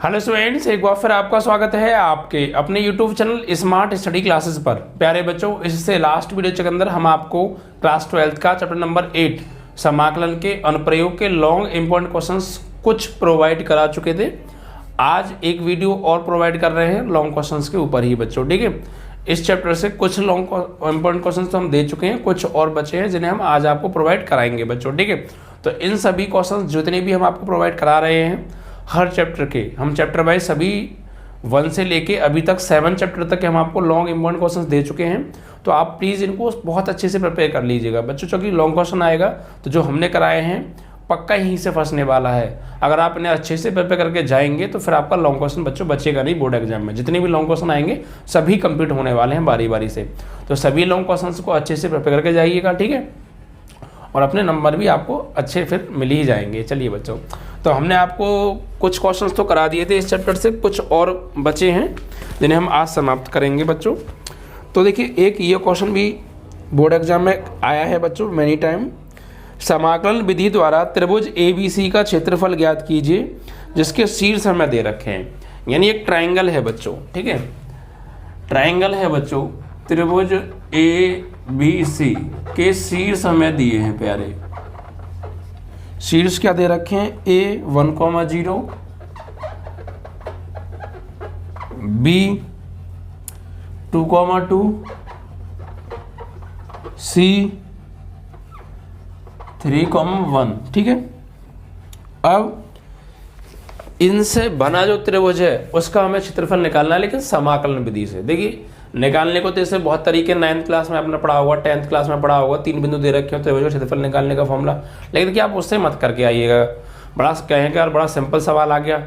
Hello students, एक बार फिर आपका स्वागत है आपके अपने YouTube channel smart study classes पर। प्यारे बच्चों, इससे लास्ट वीडियो के अंदर हम आपको क्लास 12 का चैप्टर नंबर 8 समाकलन के अनुप्रयोग के लॉन्ग इंपॉर्टेंट क्वेश्चंस कुछ प्रोवाइड करा चुके थे। आज एक वीडियो और प्रोवाइड कर रहे हैं लॉन्ग क्वेश्चंस के ऊपर ही बच्चों। ठीक है, इस चैप्टर से कुछ लॉन्ग इंपॉर्टेंट क्वेश्चंस तो हम दे चुके हैं, कुछ और बचे हैं जिन्हें हम आज आपको प्रोवाइड कराएंगे बच्चों। ठीक है, तो इन सभी क्वेश्चंस जितने भी हम आपको प्रोवाइड करा रहे हैं हर चैप्टर के, हम चैप्टर वाइज सभी 1 से लेके अभी तक 7 चैप्टर तक हम आपको लॉन्ग इंपॉर्टेंट क्वेश्चंस दे चुके हैं। तो आप प्लीज़ इनको बहुत अच्छे से प्रिपेयर कर लीजिएगा बच्चों, क्योंकि लॉन्ग क्वेश्चन आएगा तो जो हमने कराए हैं पक्का यहीं से फंसने वाला है। अगर आप इन्हें अच्छे से प्रिपेयर करके जाएंगे तो फिर आपका लॉन्ग क्वेश्चन बच्चों बचेगा नहीं बोर्ड एग्जाम में। जितने भी लॉन्ग क्वेश्चन आएंगे सभी कंप्लीट होने वाले हैं बारी बारी से, तो सभी लॉन्ग क्वेश्चन को अच्छे से प्रिपेयर करके जाइएगा। ठीक है, और अपने नंबर भी आपको अच्छे फिर मिल ही जाएंगे। चलिए बच्चों, तो हमने आपको कुछ क्वेश्चंस तो करा दिए थे इस चैप्टर से, कुछ और बचे हैं जिन्हें हम आज समाप्त करेंगे बच्चों। तो देखिए, एक ये क्वेश्चन भी बोर्ड एग्जाम में आया है बच्चों मैनी टाइम। समाकलन विधि द्वारा त्रिभुज ABC का क्षेत्रफल ज्ञात कीजिए जिसके शीर्ष हमें दे रखे हैं। यानी एक ट्राइंगल है बच्चों। ठीक है, ट्राइंगल है बच्चों, त्रिभुज ABC के शीर्ष हमें दिए हैं प्यारे। शीर्ष क्या दे रखे हैं? A 1,0, B 2,2, C 3,1। ठीक है, अब इनसे बना जो त्रिभुज है उसका हमें क्षेत्रफल निकालना है, लेकिन समाकलन विधि से। देखिए, निकालने को तो इससे बहुत तरीके 9th क्लास में आपने पढ़ा होगा, 10th क्लास में पढ़ा होगा। 3 बिंदु दे रखे हो त्रिभुज का क्षेत्रफल निकालने का फॉर्मूला, लेकिन देखिए आप उससे मत करके आइएगा। बड़ा कहेंगे यार बड़ा सिंपल सवाल आ गया,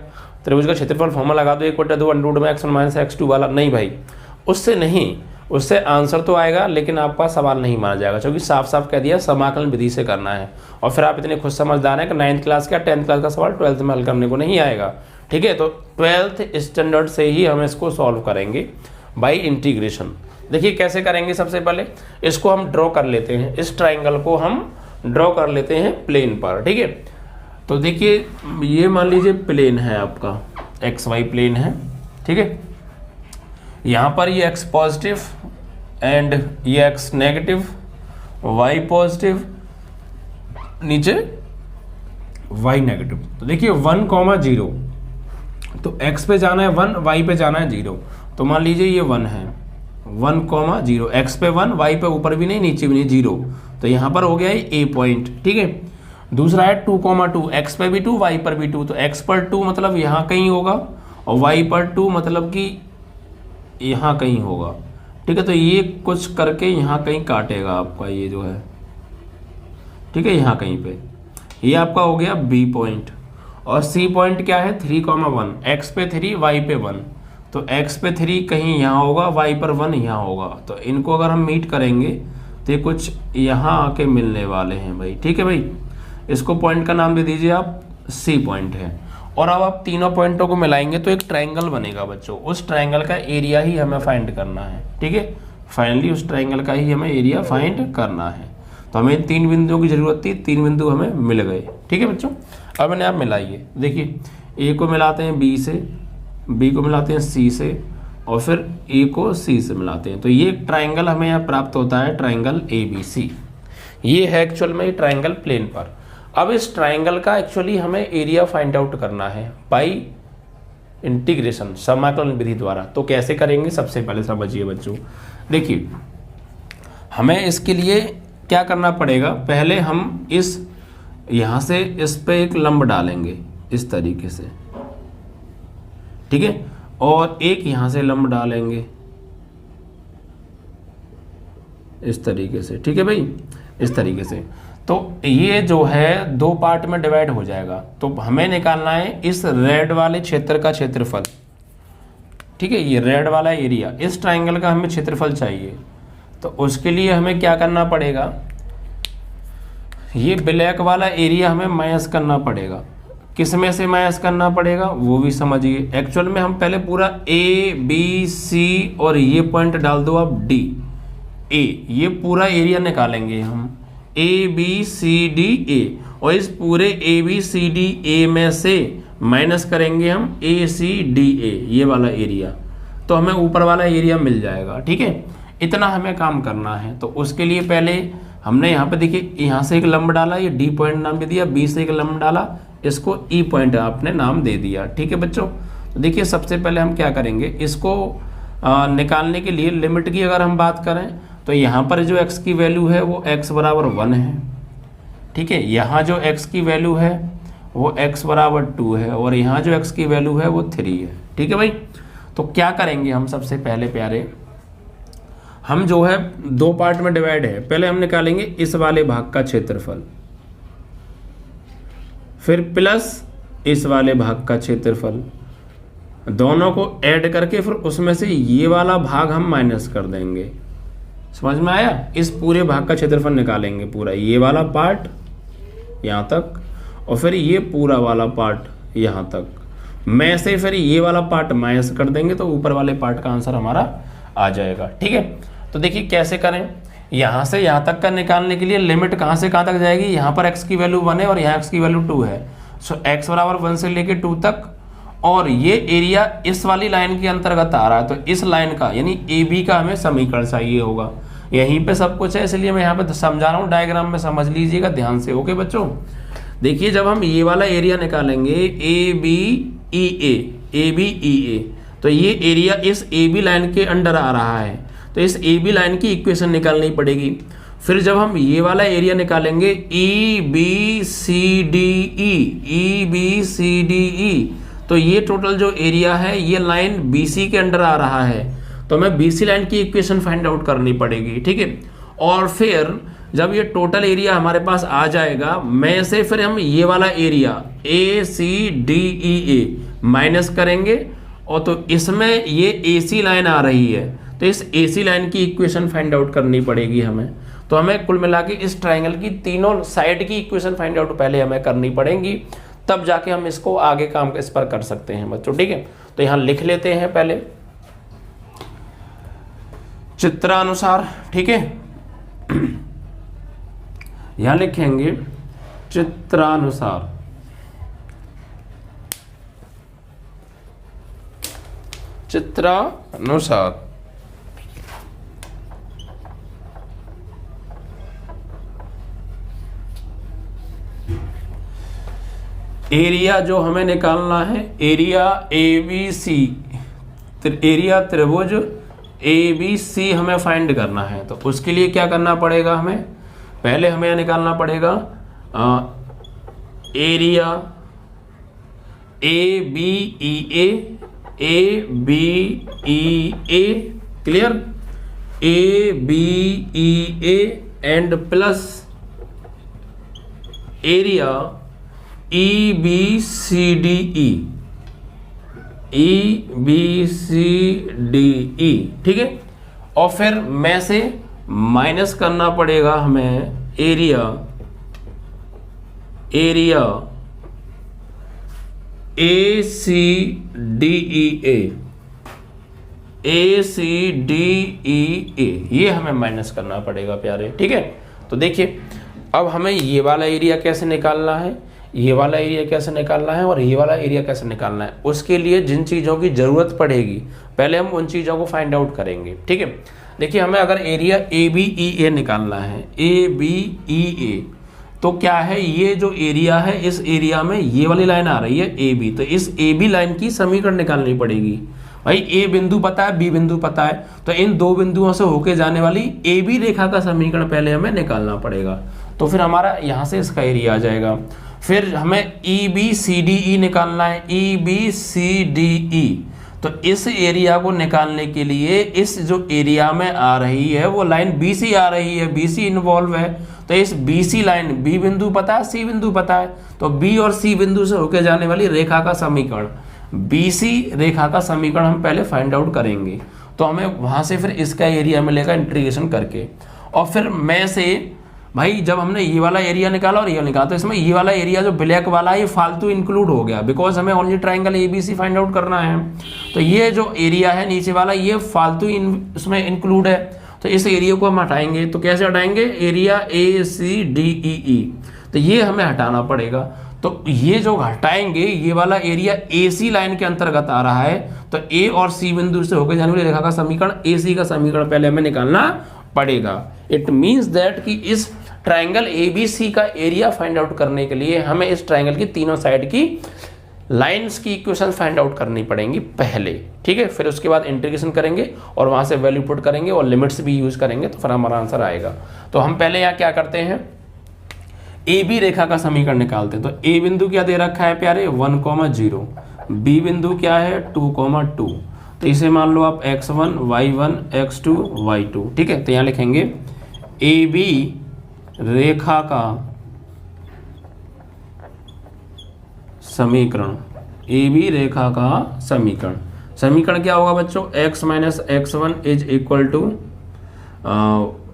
त्रिभुज का क्षेत्रफल फॉर्मूला लगा दो 1/2 √ में x1 - x2 वाला। नहीं भाई, उससे नहीं, उससे आंसर तो आएगा लेकिन आपका सवाल नहीं माना जाएगा, क्योंकि साफ साफ कह दिया समाकलन विधि से करना है। और फिर आप इतने खुद समझदार हैं कि 9th क्लास का 10th क्लास का सवाल 12th में हल करने को नहीं आएगा। ठीक है, तो 12th स्टैंडर्ड से ही हम इसको सॉल्व करेंगे बाई इंटीग्रेशन। देखिए कैसे करेंगे। सबसे पहले इसको हम ड्रॉ कर लेते हैं, इस ट्राइंगल को हम ड्रॉ कर लेते हैं प्लेन पर। ठीक है, तो देखिए ये मान लीजिए प्लेन है आपका, XY प्लेन है। ठीक है, यहाँ पर ये x पॉजिटिव एंड ये x नेगेटिव, y पॉजिटिव, नीचे y नेगेटिव। तो देखिए 1,0, तो x पे जाना है 1, y पे जाना है 0। तो मान लीजिए ये 1 है, 1,0, x पे 1, y पे ऊपर भी नहीं नीचे भी नहीं 0। तो यहाँ पर हो गया है A पॉइंट। ठीक है, दूसरा है 2,2, x पे भी 2, y पर भी 2। तो x पर 2 मतलब यहाँ कहीं होगा, और y पर 2 मतलब कि यहाँ कहीं होगा। ठीक है, तो ये कुछ करके यहाँ कहीं काटेगा आपका ये जो है। ठीक है, यहाँ कहीं पे ये आपका हो गया B पॉइंट। और C पॉइंट क्या है? 3,1, x पे 3, y पे 1। तो x पे 3 कहीं यहाँ होगा, y पर 1 यहाँ होगा। तो इनको अगर हम मीट करेंगे तो ये कुछ यहाँ आके मिलने वाले हैं भाई। ठीक है भाई, इसको पॉइंट का नाम दे दीजिए आप, C पॉइंट है। और अब आप तीनों पॉइंटों को मिलाएंगे तो एक ट्राइंगल बनेगा बच्चों। उस ट्राइंगल का एरिया ही हमें फाइंड करना है। ठीक है, फाइनली उस ट्राइंगल का ही हमें एरिया फाइंड करना है। तो हमें 3 बिंदुओं की जरूरत थी, 3 बिंदु हमें मिल गए। ठीक है बच्चों, अब इन्हें आप मिलाइए। देखिए A को मिलाते हैं B से, B को मिलाते हैं C से, और फिर A को C से मिलाते हैं। तो ये ट्राइंगल हमें यहाँ प्राप्त होता है, ट्राइंगल ABC। ये है एक्चुअल में ट्राइंगल प्लेन पर। अब इस ट्राइंगल का एक्चुअली हमें एरिया फाइंड आउट करना है बाई इंटीग्रेशन, समाकलन विधि द्वारा। तो कैसे करेंगे? सबसे पहले समझिए बच्चों। देखिए हमें इसके लिए क्या करना पड़ेगा, पहले हम इस यहाँ से इस पे एक लंब डालेंगे इस तरीके से। ठीक है, और एक यहाँ से लंब डालेंगे इस तरीके से। ठीक है भाई, इस तरीके से। तो ये जो है 2 पार्ट में डिवाइड हो जाएगा। तो हमें निकालना है इस रेड वाले क्षेत्र का क्षेत्रफल। ठीक है, ये रेड वाला एरिया, इस ट्राइंगल का हमें क्षेत्रफल चाहिए। तो उसके लिए हमें क्या करना पड़ेगा, ये ब्लैक वाला एरिया हमें माइनस करना पड़ेगा। किस में से माइनस करना पड़ेगा वो भी समझिए। एक्चुअल में हम पहले पूरा A B C और ये पॉइंट डाल दो आप D A, ये पूरा एरिया निकालेंगे हम A B C D A, और इस पूरे A B C D A में से माइनस करेंगे हम ACDA ये वाला एरिया, तो हमें ऊपर वाला एरिया मिल जाएगा। ठीक है, इतना हमें काम करना है। तो उसके लिए पहले हमने यहाँ पे देखिए, यहाँ से एक लंब डाला, ये D पॉइंट नाम दे दिया, B से एक लंब डाला, इसको E पॉइंट आपने नाम दे दिया। ठीक है बच्चों, तो देखिए सबसे पहले हम क्या करेंगे, इसको निकालने के लिए लिमिट की अगर हम बात करें तो यहाँ पर जो x की वैल्यू है वो x बराबर 1 है। ठीक है, यहाँ जो x की वैल्यू है वो x बराबर 2 है, और यहाँ जो x की वैल्यू है वो 3 है। ठीक है भाई, तो क्या करेंगे हम, सबसे पहले प्यारे हम जो है दो पार्ट में डिवाइड है, पहले हम निकालेंगे इस वाले भाग का क्षेत्रफल, फिर प्लस इस वाले भाग का क्षेत्रफल, दोनों को ऐड करके फिर उसमें से ये वाला भाग हम माइनस कर देंगे। समझ में आया? इस पूरे भाग का क्षेत्रफल निकालेंगे, पूरा ये वाला पार्ट यहाँ तक, और फिर ये पूरा वाला पार्ट यहाँ तक, में से फिर ये वाला पार्ट माइनस कर देंगे, तो ऊपर वाले पार्ट का आंसर हमारा आ जाएगा। ठीक है, तो देखिए कैसे करें, यहाँ से यहाँ तक का निकालने के लिए लिमिट कहाँ से कहाँ तक जाएगी, यहाँ पर x की वैल्यू 1 है और यहाँ x की वैल्यू 2 है, सो x बराबर 1 से लेके 2 तक, और ये एरिया इस वाली लाइन के अंतर्गत आ रहा है, तो इस लाइन का यानी AB का हमें समीकरण चाहिए होगा। यहीं पे सब कुछ है, इसलिए मैं यहाँ पे समझा रहा हूँ, डायग्राम में समझ लीजिएगा ध्यान से। ओके बच्चों, देखिए जब हम ये वाला एरिया निकालेंगे ABEA, तो ये एरिया इस AB लाइन के अंडर आ रहा है, तो इस AB लाइन की इक्वेशन निकालनी पड़ेगी। फिर जब हम ये वाला एरिया निकालेंगे EBCDE, तो ये टोटल जो एरिया है ये लाइन BC के अंडर आ रहा है, तो हमें BC लाइन की इक्वेशन फाइंड आउट करनी पड़ेगी। ठीक है, और फिर जब ये टोटल एरिया हमारे पास आ जाएगा, में से फिर हम ये वाला एरिया ACDEA माइनस करेंगे, और तो इसमें ये AC लाइन आ रही है, तो इस AC लाइन की इक्वेशन फाइंड आउट करनी पड़ेगी हमें। तो हमें कुल मिला के इस ट्राइंगल की तीनों साइड की इक्वेशन फाइंड आउट पहले हमें करनी पड़ेगी, तब जाके हम इसको आगे काम इस पर कर सकते हैं बच्चों। ठीक है, तो यहाँ लिख लेते हैं पहले चित्रानुसार। ठीक है, यहाँ लिखेंगे चित्रानुसार। चित्रानुसार एरिया जो हमें निकालना है, एरिया ABC, एरिया त्रिभुज ABC हमें फाइंड करना है। तो उसके लिए क्या करना पड़ेगा, हमें पहले हमें निकालना पड़ेगा area ABEA, clear, ABEA and plus area EBCDE। ठीक है, और फिर में से माइनस करना पड़ेगा हमें एरिया ACDEA, ये हमें माइनस करना पड़ेगा प्यारे। ठीक है, तो देखिए अब हमें ये वाला एरिया कैसे निकालना है, ये वाला एरिया कैसे निकालना है, और ये वाला एरिया कैसे निकालना है, उसके लिए जिन चीज़ों की ज़रूरत पड़ेगी पहले हम उन चीज़ों को फाइंड आउट करेंगे। ठीक है, देखिए हमें अगर एरिया ABEA निकालना है, ABEA, तो क्या है, ये जो एरिया है इस एरिया में ये वाली लाइन आ रही है AB, तो इस AB लाइन की समीकरण निकालनी पड़ेगी। भाई A बिंदु पता है, B बिंदु पता है, तो इन दो बिंदुओं से होके जाने वाली AB रेखा का समीकरण पहले हमें निकालना पड़ेगा, तो फिर हमारा यहाँ से इसका एरिया आ जाएगा। फिर हमें EBCDE निकालना है, EBCDE, तो इस एरिया को निकालने के लिए इस जो एरिया में आ रही है वो लाइन BC आ रही है, BC इन्वॉल्व है, तो इस BC लाइन, B बिंदु पता है, C बिंदु पता है, तो B और C बिंदु से होकर जाने वाली रेखा का समीकरण, BC रेखा का समीकरण हम पहले फाइंड आउट करेंगे। तो हमें वहां से फिर इसका एरिया मिलेगा इंटीग्रेशन करके, और फिर में से भाई जब हमने ये वाला एरिया निकाला और ये निकाला, तो इसमें ये वाला एरिया जो ब्लैक वाला है ये फालतू इंक्लूड हो गया, बिकॉज हमें only triangle ABC find out करना है, तो ये जो एरिया है नीचे वाला ये फालतू इसमें इंक्लूड है, तो इस एरिया को हम हटाएंगे। तो कैसे हटाएंगे, एरिया ACDEE, तो ये हमें हटाना पड़ेगा। तो ये जो घटाएंगे ये वाला एरिया AC लाइन के अंतर्गत आ रहा है, तो A और C बिंदु से होकर जाने वाली रेखा का समीकरण AC का समीकरण पहले हमें निकालना पड़ेगा। इट मीन्स दैट कि इस ट्राइंगल ABC का एरिया फाइंड आउट करने के लिए हमें इस ट्राइंगल की तीनों साइड की लाइंस की इक्वेशन फाइंड आउट करनी पड़ेंगी पहले, ठीक है। फिर उसके बाद इंटीग्रेशन करेंगे और वहां से वैल्यू पुट करेंगे और लिमिट्स भी यूज करेंगे, तो फिर हमारा आंसर आएगा। तो हम पहले यहाँ क्या करते हैं, AB रेखा का समीकरण निकालते हैं। तो A बिंदु क्या दे रखा है प्यारे 1,0, B बिंदु क्या है 2,2, तो इसे मान लो आप x1 y1 x2 y2, ठीक है। तो यहाँ लिखेंगे AB रेखा का समीकरण, AB रेखा का समीकरण, समीकरण क्या होगा बच्चों, x minus x1 is equal to,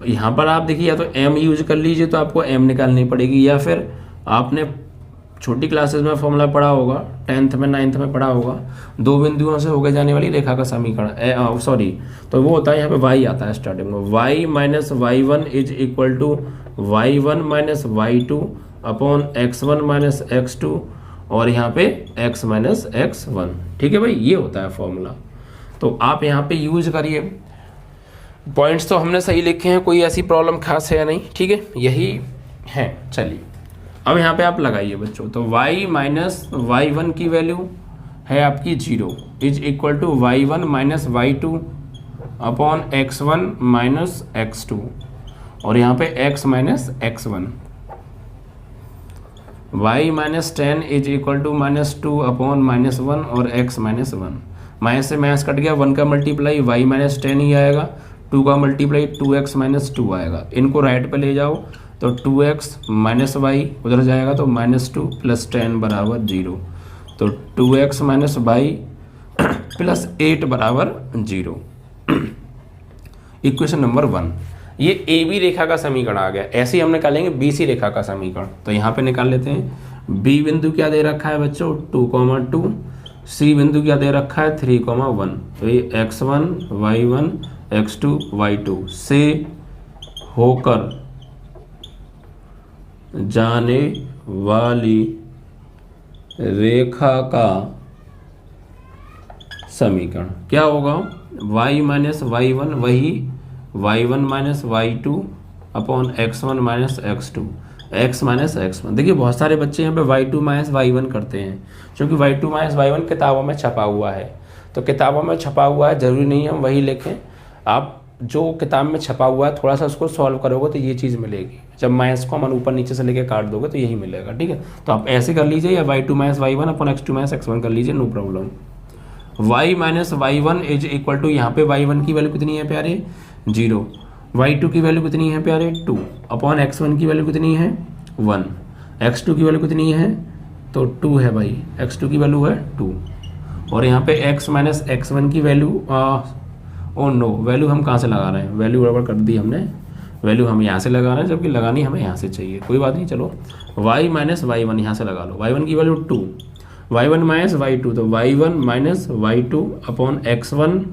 यहाँ पर आप देखिए या तो m यूज कर लीजिए तो आपको m निकालनी पड़ेगी, या फिर आपने छोटी क्लासेस में फॉर्मूला पढ़ा होगा, 10th में 9th में पढ़ा होगा, दो बिंदुओं से होकर जाने वाली रेखा का समीकरण, सॉरी, तो वो होता है यहाँ पे y आता है स्टार्टिंग में, y minus y1 is equal to y1 minus y2 upon x1 minus x2 और यहाँ पे x माइनस x1, ठीक है भाई, ये होता है फॉर्मूला। तो आप यहाँ पे यूज करिए, पॉइंट्स तो हमने सही लिखे हैं, कोई ऐसी प्रॉब्लम खास है नहीं, ठीक है, यही है। चलिए अब यहाँ पे आप लगाइए बच्चों, तो y माइनस y1 की वैल्यू है आपकी 0 is equal to y1 minus y2 upon x1 minus x2 और यहाँ पे x minus x1, y minus 10 is equal to minus 2 upon minus 1 और x माइनस 1, माइनस से माइनस कट गया, 1 का मल्टीप्लाई y माइनस 10 ही आएगा, 2 का मल्टीप्लाई 2x माइनस 2 आएगा, इनको राइट पे ले जाओ तो 2x माइनस वाई उधर जाएगा तो माइनस 2 प्लस 10 बराबर 0, तो 2x माइनस वाई प्लस 8 बराबर 0। इक्वेशन नंबर 1, ये AB रेखा का समीकरण आ गया। ऐसे ही हम निकालेंगे BC रेखा का समीकरण, तो यहाँ पे निकाल लेते हैं। B बिंदु क्या दे रखा है बच्चों 2,2, C बिंदु क्या दे रखा है 3,1, तो ये x1 y1 x2 y2 से होकर जाने वाली रेखा का समीकरण क्या होगा, y माइनस y1 वही y1 minus y2 upon x1 minus x2, x minus x1। देखिए बहुत सारे बच्चे यहाँ पे y2 माइनस y1 करते हैं, क्योंकि y2 माइनस y1 किताबों में छपा हुआ है, तो किताबों में छपा हुआ है, ज़रूरी नहीं है हम वही लिखें। आप जो किताब में छपा हुआ है थोड़ा सा उसको सॉल्व करोगे तो ये चीज़ मिलेगी, जब माइनस को हम ऊपर नीचे से लेके काट दोगे तो यही मिलेगा, ठीक है। तो आप ऐसे कर लीजिए, या y2 minus y1 upon x2 minus x1 कर लीजिए, no problem. y minus y1 is equal to, यहाँ पे y1 की वैल्यू कितनी है प्यारे 0, y2 की वैल्यू कितनी है प्यारे 2 अपॉन x1 की वैल्यू कितनी है 1, x2 की वैल्यू कितनी है तो 2 है भाई, x2 की वैल्यू है 2, और यहाँ पे x माइनस x1 की वैल्यू, ओ नो, वैल्यू हम कहाँ से लगा रहे हैं, वैल्यू गड़बड़ कर दी हमने, वैल्यू हम यहाँ से लगा रहे हैं जबकि लगानी हमें यहाँ से चाहिए, कोई बात नहीं, चलो y माइनस y1 यहाँ से लगा लो, y1 की वैल्यू 2, y1 माइनस y2, तो y1 minus y2 upon x1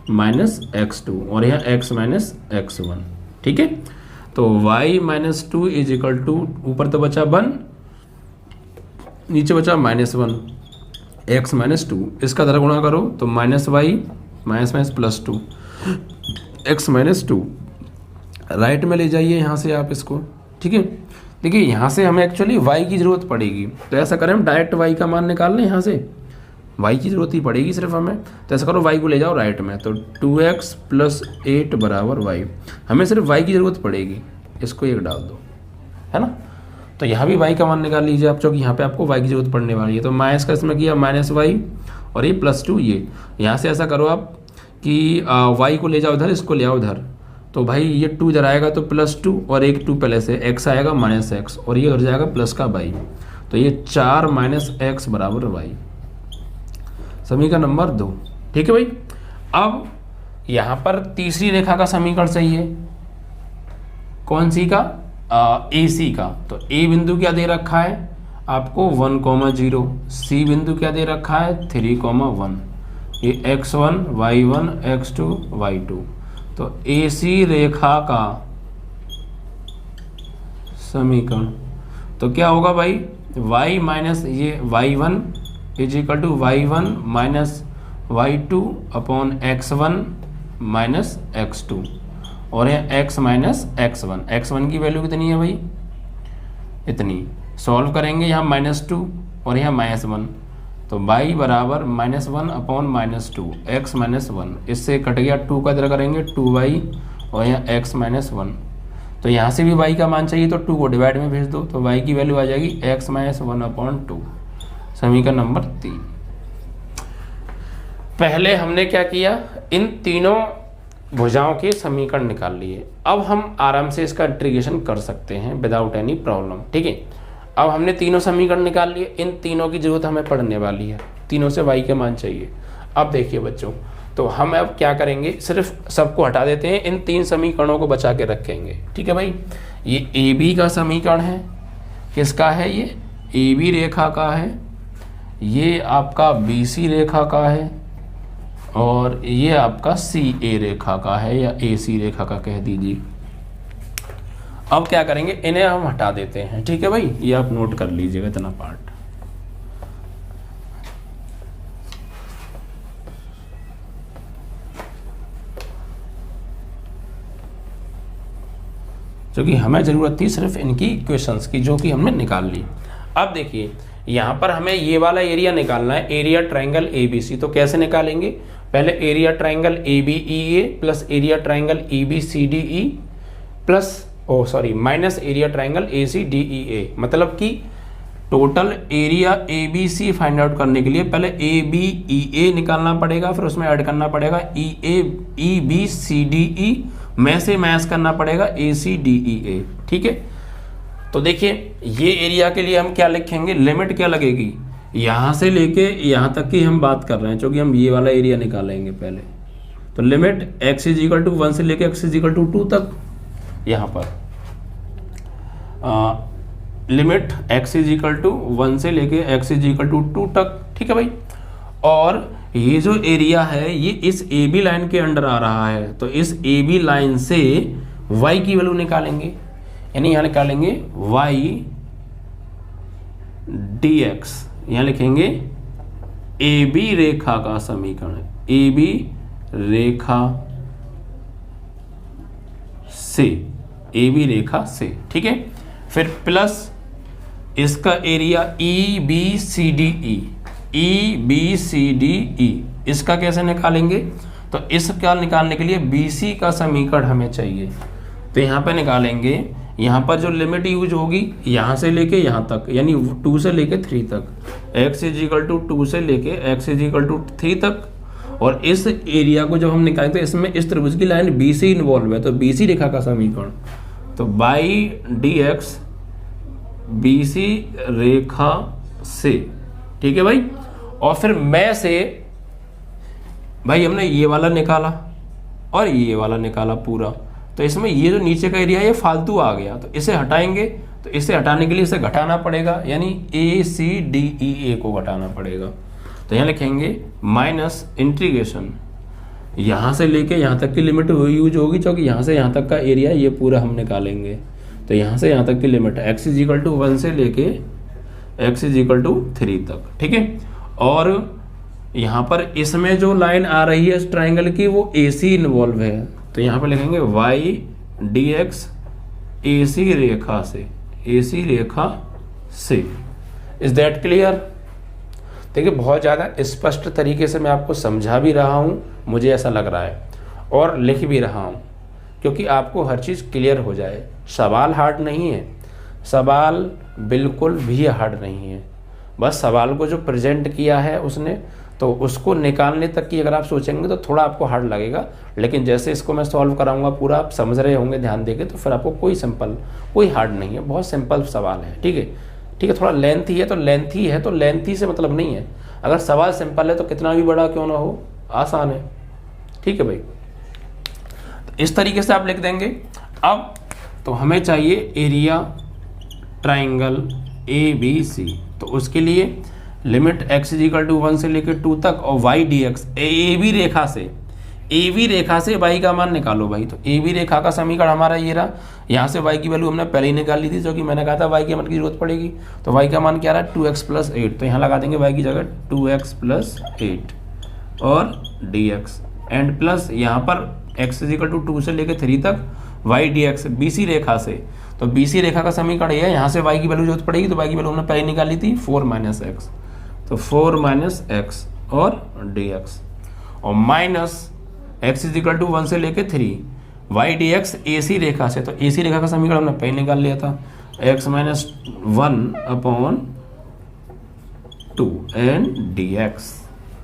minus x2 और यहाँ x माइनस x1, ठीक है। तो y minus 2 is equal to, ऊपर तो बचा 1, नीचे बचा माइनस 1, x माइनस 2, इसका दर गुणा करो तो minus y minus minus plus 2, x minus 2, right में ले जाइए यहाँ से आप इसको, ठीक है। देखिए यहाँ से हमें एक्चुअली y की ज़रूरत पड़ेगी, तो ऐसा करें हम डायरेक्ट y का मान निकाल लें, यहाँ से y की ज़रूरत ही पड़ेगी सिर्फ हमें, तो ऐसा करो y को ले जाओ राइट में, तो 2x प्लस 8 बराबर y, हमें सिर्फ y की ज़रूरत पड़ेगी, इसको एक डाल दो, है ना। तो यहाँ भी y का मान निकाल लीजिए आप, क्योंकि यहाँ पे आपको y की ज़रूरत पड़ने वाली है, तो माइनस का इसमें किया माइनस y और ये प्लस 2, ये यहाँ से ऐसा करो आप कि y को ले जाओ इधर, इसको ले आओ उधर, तो भाई ये 2 इधर आएगा तो प्लस 2 और एक 2 पहले से, x आएगा माइनस x और ये उधर जाएगा प्लस का y, तो ये 4 माइनस x बराबर y, समीकरण नंबर 2, ठीक है भाई। अब यहाँ पर तीसरी रेखा का समीकरण चाहिए, कौन सी का, AC का, तो A बिंदु क्या दे रखा है आपको 1,0, C बिंदु क्या दे रखा है 3,1, ये x1 y1 x2 y2, तो AC रेखा का समीकरण तो क्या होगा भाई, y माइनस ये y1 is equal to y1 minus y2 upon x1 minus x2, और यहाँ x माइनस x1 की वैल्यू कितनी है भाई, इतनी। सॉल्व करेंगे, यहाँ -2 और यहाँ -1, तो y बराबर -1 अपॉन -2 x -1, इससे कट गया 2 का इधर करेंगे 2y और यहाँ x -1, तो यहाँ से भी y का मान चाहिए तो 2 को डिवाइड में भेज दो, तो y की वैल्यू आ जाएगी x -1 अपॉन 2। समीकरण नंबर 3। पहले हमने क्या किया, इन तीनों भुजाओं के समीकरण निकाल लिए। अब हम आराम से इसका इंटीग्रेशन कर सकते हैं विदाउट एनी प्रॉब्लम, ठीक है। अब हमने तीनों समीकरण निकाल लिए, इन तीनों की जरूरत हमें पड़ने वाली है, तीनों से y के मान चाहिए। अब देखिए बच्चों, तो हम अब क्या करेंगे, सिर्फ सबको हटा देते हैं, इन 3 समीकरणों को बचा के रखेंगे, ठीक है भाई। ये ए बी का समीकरण है, किसका है, ये ए बी रेखा का है, ये आपका बी सी रेखा का है, और ये आपका सी ए रेखा का है, या ए सी रेखा का कह दीजिए। अब क्या करेंगे, इन्हें हम हटा देते हैं, ठीक है भाई। ये आप नोट कर लीजिएगा इतना पार्ट। क्योंकि हमें ज़रूरत थी सिर्फ इनकी इक्वेशंस की, जो कि हमने निकाल ली। अब देखिए, यहाँ पर हमें ये वाला एरिया निकालना है, area triangle A B C. तो कैसे निकालेंगे, पहले area triangle A B E A plus area triangle E B C D E plus minus area triangle A C D E A. मतलब कि total area A B C find out करने के लिए पहले ए बी ई ए निकालना पड़ेगा, फिर उसमें ऐड करना पड़ेगा ई बी सी डी ई, में से मैच करना पड़ेगा ए सी डी ई ए, ठीक है। तो देखिए, ये एरिया के लिए हम क्या लिखेंगे, लिमिट क्या लगेगी, यहाँ से लेके यहाँ तक की हम बात कर रहे हैं, क्योंकि हम ये वाला एरिया निकालेंगे पहले। तो limit x is equal to 1 से लेके x इज इक्वल टू 2 तक, यहाँ पर limit x is equal to 1 से लेके x इज इक्वल टू 2 तक, ठीक है भाई। और ये जो एरिया है ये इस ए बी लाइन के अंडर आ रहा है, तो इस ए बी लाइन से y की वैल्यू निकालेंगे, यानी यहाँ निकालेंगे y dx, यहाँ लिखेंगे ए बी रेखा का समीकरण, ए बी रेखा से, ए बी रेखा से, ठीक है। फिर प्लस इसका area E B C D E, E B C D E, इसका कैसे निकालेंगे, तो इसका निकालने के लिए बी सी का समीकरण हमें चाहिए। तो यहाँ पे निकालेंगे, यहाँ पर जो लिमिट यूज होगी यहाँ से लेके यहाँ तक, यानी 2 से लेके 3 तक, x इज इक्वल टू 2 से लेके x इज इक्वल टू 3 तक। और इस एरिया को जब हम निकालें तो इसमें इस त्रिभुज की लाइन बी सी इन्वॉल्व है, तो बी सी रेखा का समीकरण, तो by D X B C रेखा से, ठीक है भाई। और फिर मैं से भाई हमने ये वाला निकाला और ये वाला निकाला पूरा, तो इसमें ये जो नीचे का एरिया है ये फालतू आ गया, तो इसे हटाएंगे, तो इसे हटाने के लिए इसे घटाना पड़ेगा, यानी ए सी डी ई ए को घटाना पड़ेगा। तो यहाँ लिखेंगे माइनस इंटीग्रेशन, यहाँ से लेके यहाँ तक की लिमिट यूज होगी, क्योंकि यहाँ से यहाँ तक का एरिया ये पूरा हम निकालेंगे। तो यहाँ से यहाँ तक की limit x is equal to 1 से लेके x इज इक्वल टू 3 तक, ठीक है। और यहाँ पर इसमें जो लाइन आ रही है इस ट्राइंगल की वो AC इन्वॉल्व है, तो यहाँ पर लिखेंगे y dx AC रेखा से, AC रेखा से। Is that clear? देखिए, बहुत ज़्यादा स्पष्ट तरीके से मैं आपको समझा भी रहा हूँ, मुझे ऐसा लग रहा है, और लिख भी रहा हूँ, क्योंकि आपको हर चीज़ क्लियर हो जाए। सवाल हार्ड नहीं है, सवाल बिल्कुल भी हार्ड नहीं है, बस सवाल को जो प्रेजेंट किया है उसने, तो उसको निकालने तक की अगर आप सोचेंगे तो थोड़ा आपको हार्ड लगेगा, लेकिन जैसे इसको मैं सॉल्व कराऊंगा पूरा आप समझ रहे होंगे ध्यान देके, तो फिर आपको कोई हार्ड नहीं है, बहुत सिंपल सवाल है, ठीक है। ठीक है, थोड़ा लेंथी है तो लेंथी से मतलब नहीं है, अगर सवाल सिंपल है तो कितना भी बड़ा क्यों ना हो आसान है, ठीक है भाई। तो इस तरीके से आप लिख देंगे। अब तो हमें चाहिए area triangle A B C, तो उसके लिए limit x is equal to 1 से लेकर 2 तक और y dx ए बी रेखा से, ए बी रेखा से y का मान निकालो भाई। तो ए बी रेखा का समीकरण हमारा ये रहा, यहाँ से y की वैल्यू हमने पहले ही निकाल ली थी, जो कि मैंने कहा था y के मान की जरूरत पड़ेगी। तो y का मान क्या रहा है 2x + 8, तो यहाँ लगा देंगे y की जगह 2x + 8 और dx एंड प्लस यहाँ पर x = 2 से लेकर 3 तक y dx BC रेखा से। तो BC रेखा का समीकरण ये है, यहाँ से y की वैल्यू जरूरत पड़ेगी, तो y की वैल्यू हमने पहले निकाली थी 4 - x, तो 4 - x और dx और माइनस x = 1 से लेके 3 y dx AC रेखा से। तो AC रेखा का समीकरण हमने पहले निकाल लिया था x - 1/2 एंड dx।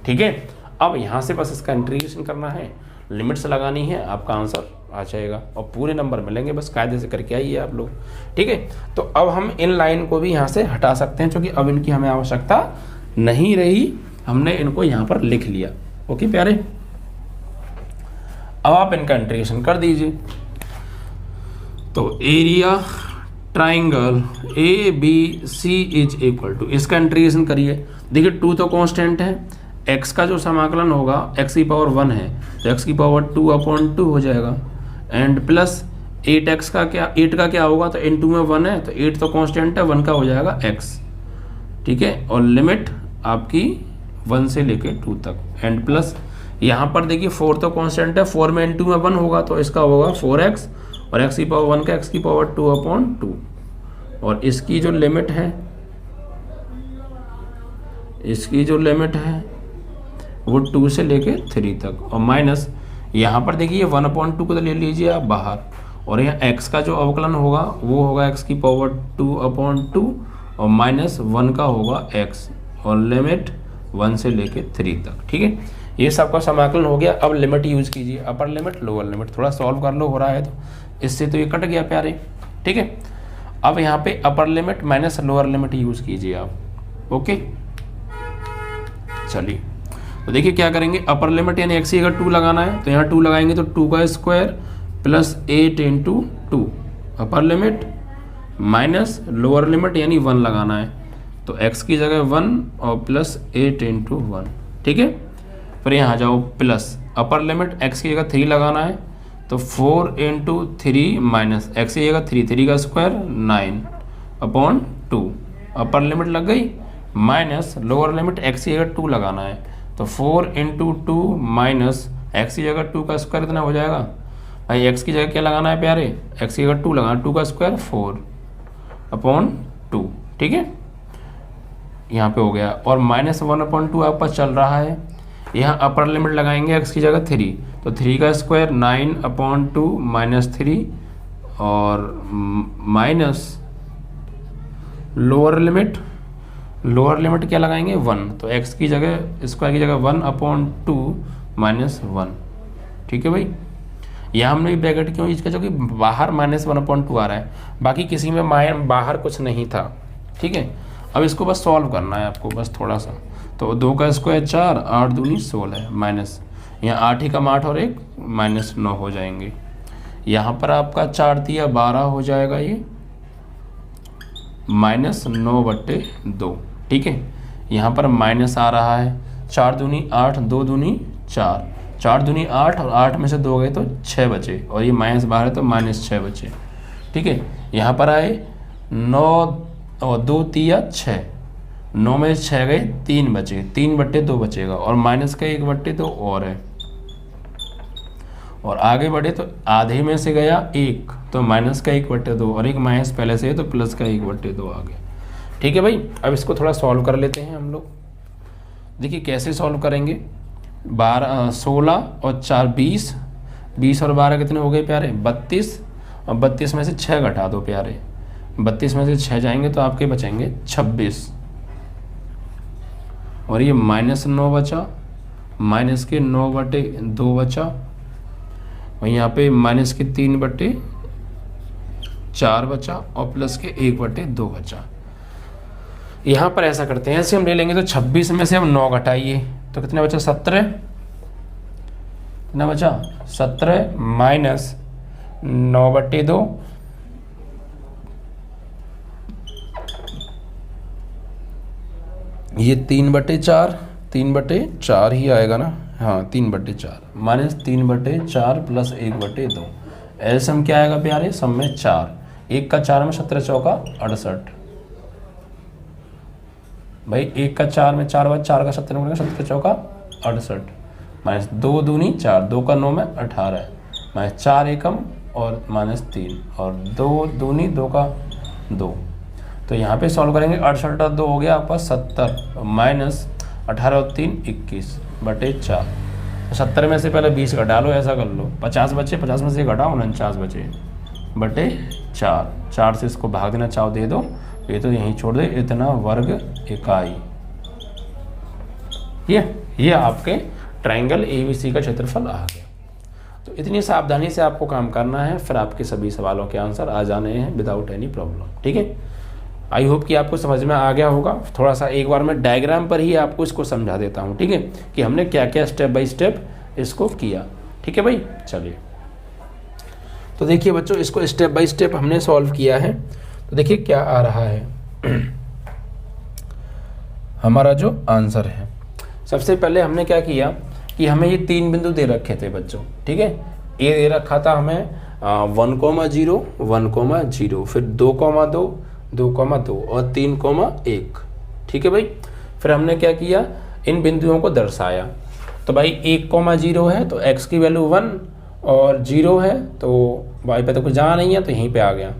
ठीक है, अब यहाँ से बस इसका इंटीग्रेशन करना है, लिमिट्स लगानी है, आपका आंसर आ जाएगा और पूरे नंबर मिलेंगे। बस कायदे से करके आइए आप लोग। ठीक है, तो अब हम इन लाइन को भी यहाँ से हटा सकते हैं, क्योंकि अब इनकी हमें आवश्यकता नहीं रही, हमने इनको यहाँ पर लिख लिया। ओके प्यारे, अब आप इनका इंटीग्रेशन कर दीजिए। तो एरिया ट्राइंगल ABC = इसका इंटीग्रेशन करिए। देखिए 2 तो कांस्टेंट है, x का जो समाकलन होगा x⁴ है, तो x⁴2/2 हो जाएगा एंड प्लस 8x का क्या, 8 का क्या होगा, तो n2 में 1 है, तो 8 तो कांस्टेंट है, 1 का हो जाएगा x। ठीक है, और लिमिट आपकी 1 से लेके 2 तक एंड प्लस यहाँ पर देखिए 4 तो कांस्टेंट है, 4 में n2 में 1 होगा, तो इसका होगा 4x और x⁴1 का x⁴2/2 और इसकी जो लिमिट है, इसकी जो लिमिट है वो 2 से लेके 3 तक और माइनस यहाँ पर देखिए 1/2 को तो ले लीजिए आप बाहर, और यहाँ x का जो अवकलन होगा वो होगा x⁴2/2 और -1 का होगा x और लिमिट 1 से लेके 3 तक। ठीक है, ये सबका समाकलन हो गया। अब लिमिट यूज कीजिए, अपर लिमिट लोअर लिमिट, थोड़ा सॉल्व कर लो, हो रहा है तो इससे तो ये कट गया प्यारे। ठीक है, अब यहाँ पे अपर limit minus lower limit use कीजिए आप। ओके चलिए, तो देखिए क्या करेंगे, अपर लिमिट यानी x अगर 2 लगाना है तो यहाँ 2 लगाएंगे, तो 2 का स्क्वायर प्लस 8 × 2 अपर लिमिट माइनस लोअर लिमिट यानी 1 लगाना है, तो x की जगह 1 और प्लस 8 × 1। ठीक है, फिर यहाँ जाओ प्लस अपर लिमिट x की जगह 3 लगाना है, तो 4 × 3 माइनस x की जगह 3 का स्क्वायर 9/2 अपर लिमिट लग गई, माइनस लोअर लिमिट x की जगह 2 लगाना है, तो 4 × 2 माइनस x की जगह 2 का स्क्वायर इतना हो जाएगा। भाई x की जगह क्या लगाना है प्यारे, x की जगह 2 लगाना, 2 का स्क्वायर 4/2। ठीक है, यहाँ पे हो गया और -1/2 आपका चल रहा है। यहाँ अपर लिमिट लगाएंगे x की जगह 3, तो 3 का स्क्वायर 9/2 माइनस 3 और माइनस लोअर लिमिट क्या लगाएंगे 1, तो x की जगह स्क्वायर की जगह 1/2 माइनस 1। ठीक है भाई, यहाँ हमने ब्रैकेट क्यों यूज किया, क्योंकि बाहर -1/2 आ रहा है, बाकी किसी में बाहर कुछ नहीं था। ठीक है, अब इसको बस सॉल्व करना है आपको, बस थोड़ा सा। तो 2 का स्क्वायर 4, 8 दूनी 16 माइनस यहाँ 8 ही कम 8 और 1 -9 हो जाएंगे। यहाँ पर आपका 4 दिया 12 हो जाएगा, ये -9/2। ठीक है, यहाँ पर माइनस आ रहा है, 4 दूनी 8, 2 दूनी 4, 4 दूनी 8 और 8 में से 2 गए तो 6 बचे, और ये माइनस बाहर है तो -6 बचे। ठीक है, यहाँ पर आए 9 और 2 तिया 6, 9 में से 6 गए 3 बचे, 3/2 बचेगा और माइनस का 1/2 और है, और आगे बढ़े तो आधे में से गया 1, तो माइनस का 1/2 और एक माइनस पहले से है तो प्लस का 1/2 आ गया। ठीक है भाई, अब इसको थोड़ा सॉल्व कर लेते हैं हम लोग। देखिए कैसे सॉल्व करेंगे, 16 और 4 20, 20 और 12 कितने हो गए प्यारे 32, और 32 में से 6 घटा दो प्यारे, 32 में से 6 जाएंगे तो आपके बचेंगे 26, और ये -9 बचा, माइनस के 9/2 बचा, और यहाँ पे माइनस के 3/4 बचा और प्लस के 1/2 बचा। यहाँ पर ऐसा करते हैं, ऐसे हम ले लेंगे तो 26 में से हम 9 घटाइए तो कितना बचा 17, कितना बचा 17 माइनस 9/2, ये 3/4 ही आएगा ना, हाँ 3/4 माइनस 3/4 प्लस 1/2। एलसीएम क्या आएगा प्यारे, सब में 4, 1 का 4 में 17 चौका 68। भाई 1 का 4 में 4 बार 4 का 17 में 17 चौका 68 माइनस 2 दूनी 4, 2 का 9 में 18 माइनस 4 एकम और माइनस 3 और 2 दूनी 2 का 2। तो यहाँ पे सॉल्व करेंगे 68 और 2 हो गया आपका 70 माइनस 18 और 3 21/4। 70 में से पहले 20 घटा लो, ऐसा कर लो 50 बचे, 50 में से घटाओ 49 बचे बटे 4, 4 से इसको भाग देना चाहो दे दो, ये तो यहीं छोड़ दे, इतना वर्ग इकाई। ये आपके ट्रायंगल ABC का क्षेत्रफल आ गया। तो इतनी सावधानी से आपको काम करना है, फिर आपके सभी सवालों के आंसर आ जाने हैं विदाउट एनी प्रॉब्लम। ठीक है, आई होप कि आपको समझ में आ गया होगा। थोड़ा सा एक बार मैं डायग्राम पर ही आपको इसको समझा देता हूँ, ठीक है, कि हमने क्या क्या स्टेप बाय स्टेप इसको किया। ठीक है भाई, चलिए तो देखिए बच्चों, इसको स्टेप बाय स्टेप हमने सॉल्व किया है। तो देखिए क्या आ रहा है हमारा जो आंसर है। सबसे पहले हमने क्या किया कि हमें ये 3 बिंदु दे रखे थे बच्चों, ठीक है। ये दे रखा था हमें 1,0 1,0, फिर 2,2 2,2 और 3,1। ठीक है भाई, फिर हमने क्या किया, इन बिंदुओं को दर्शाया। तो भाई 1,0 है तो x की वैल्यू 1 और 0 है तो y पे तो कुछ जहाँ नहीं है तो यहीं पे आ गया।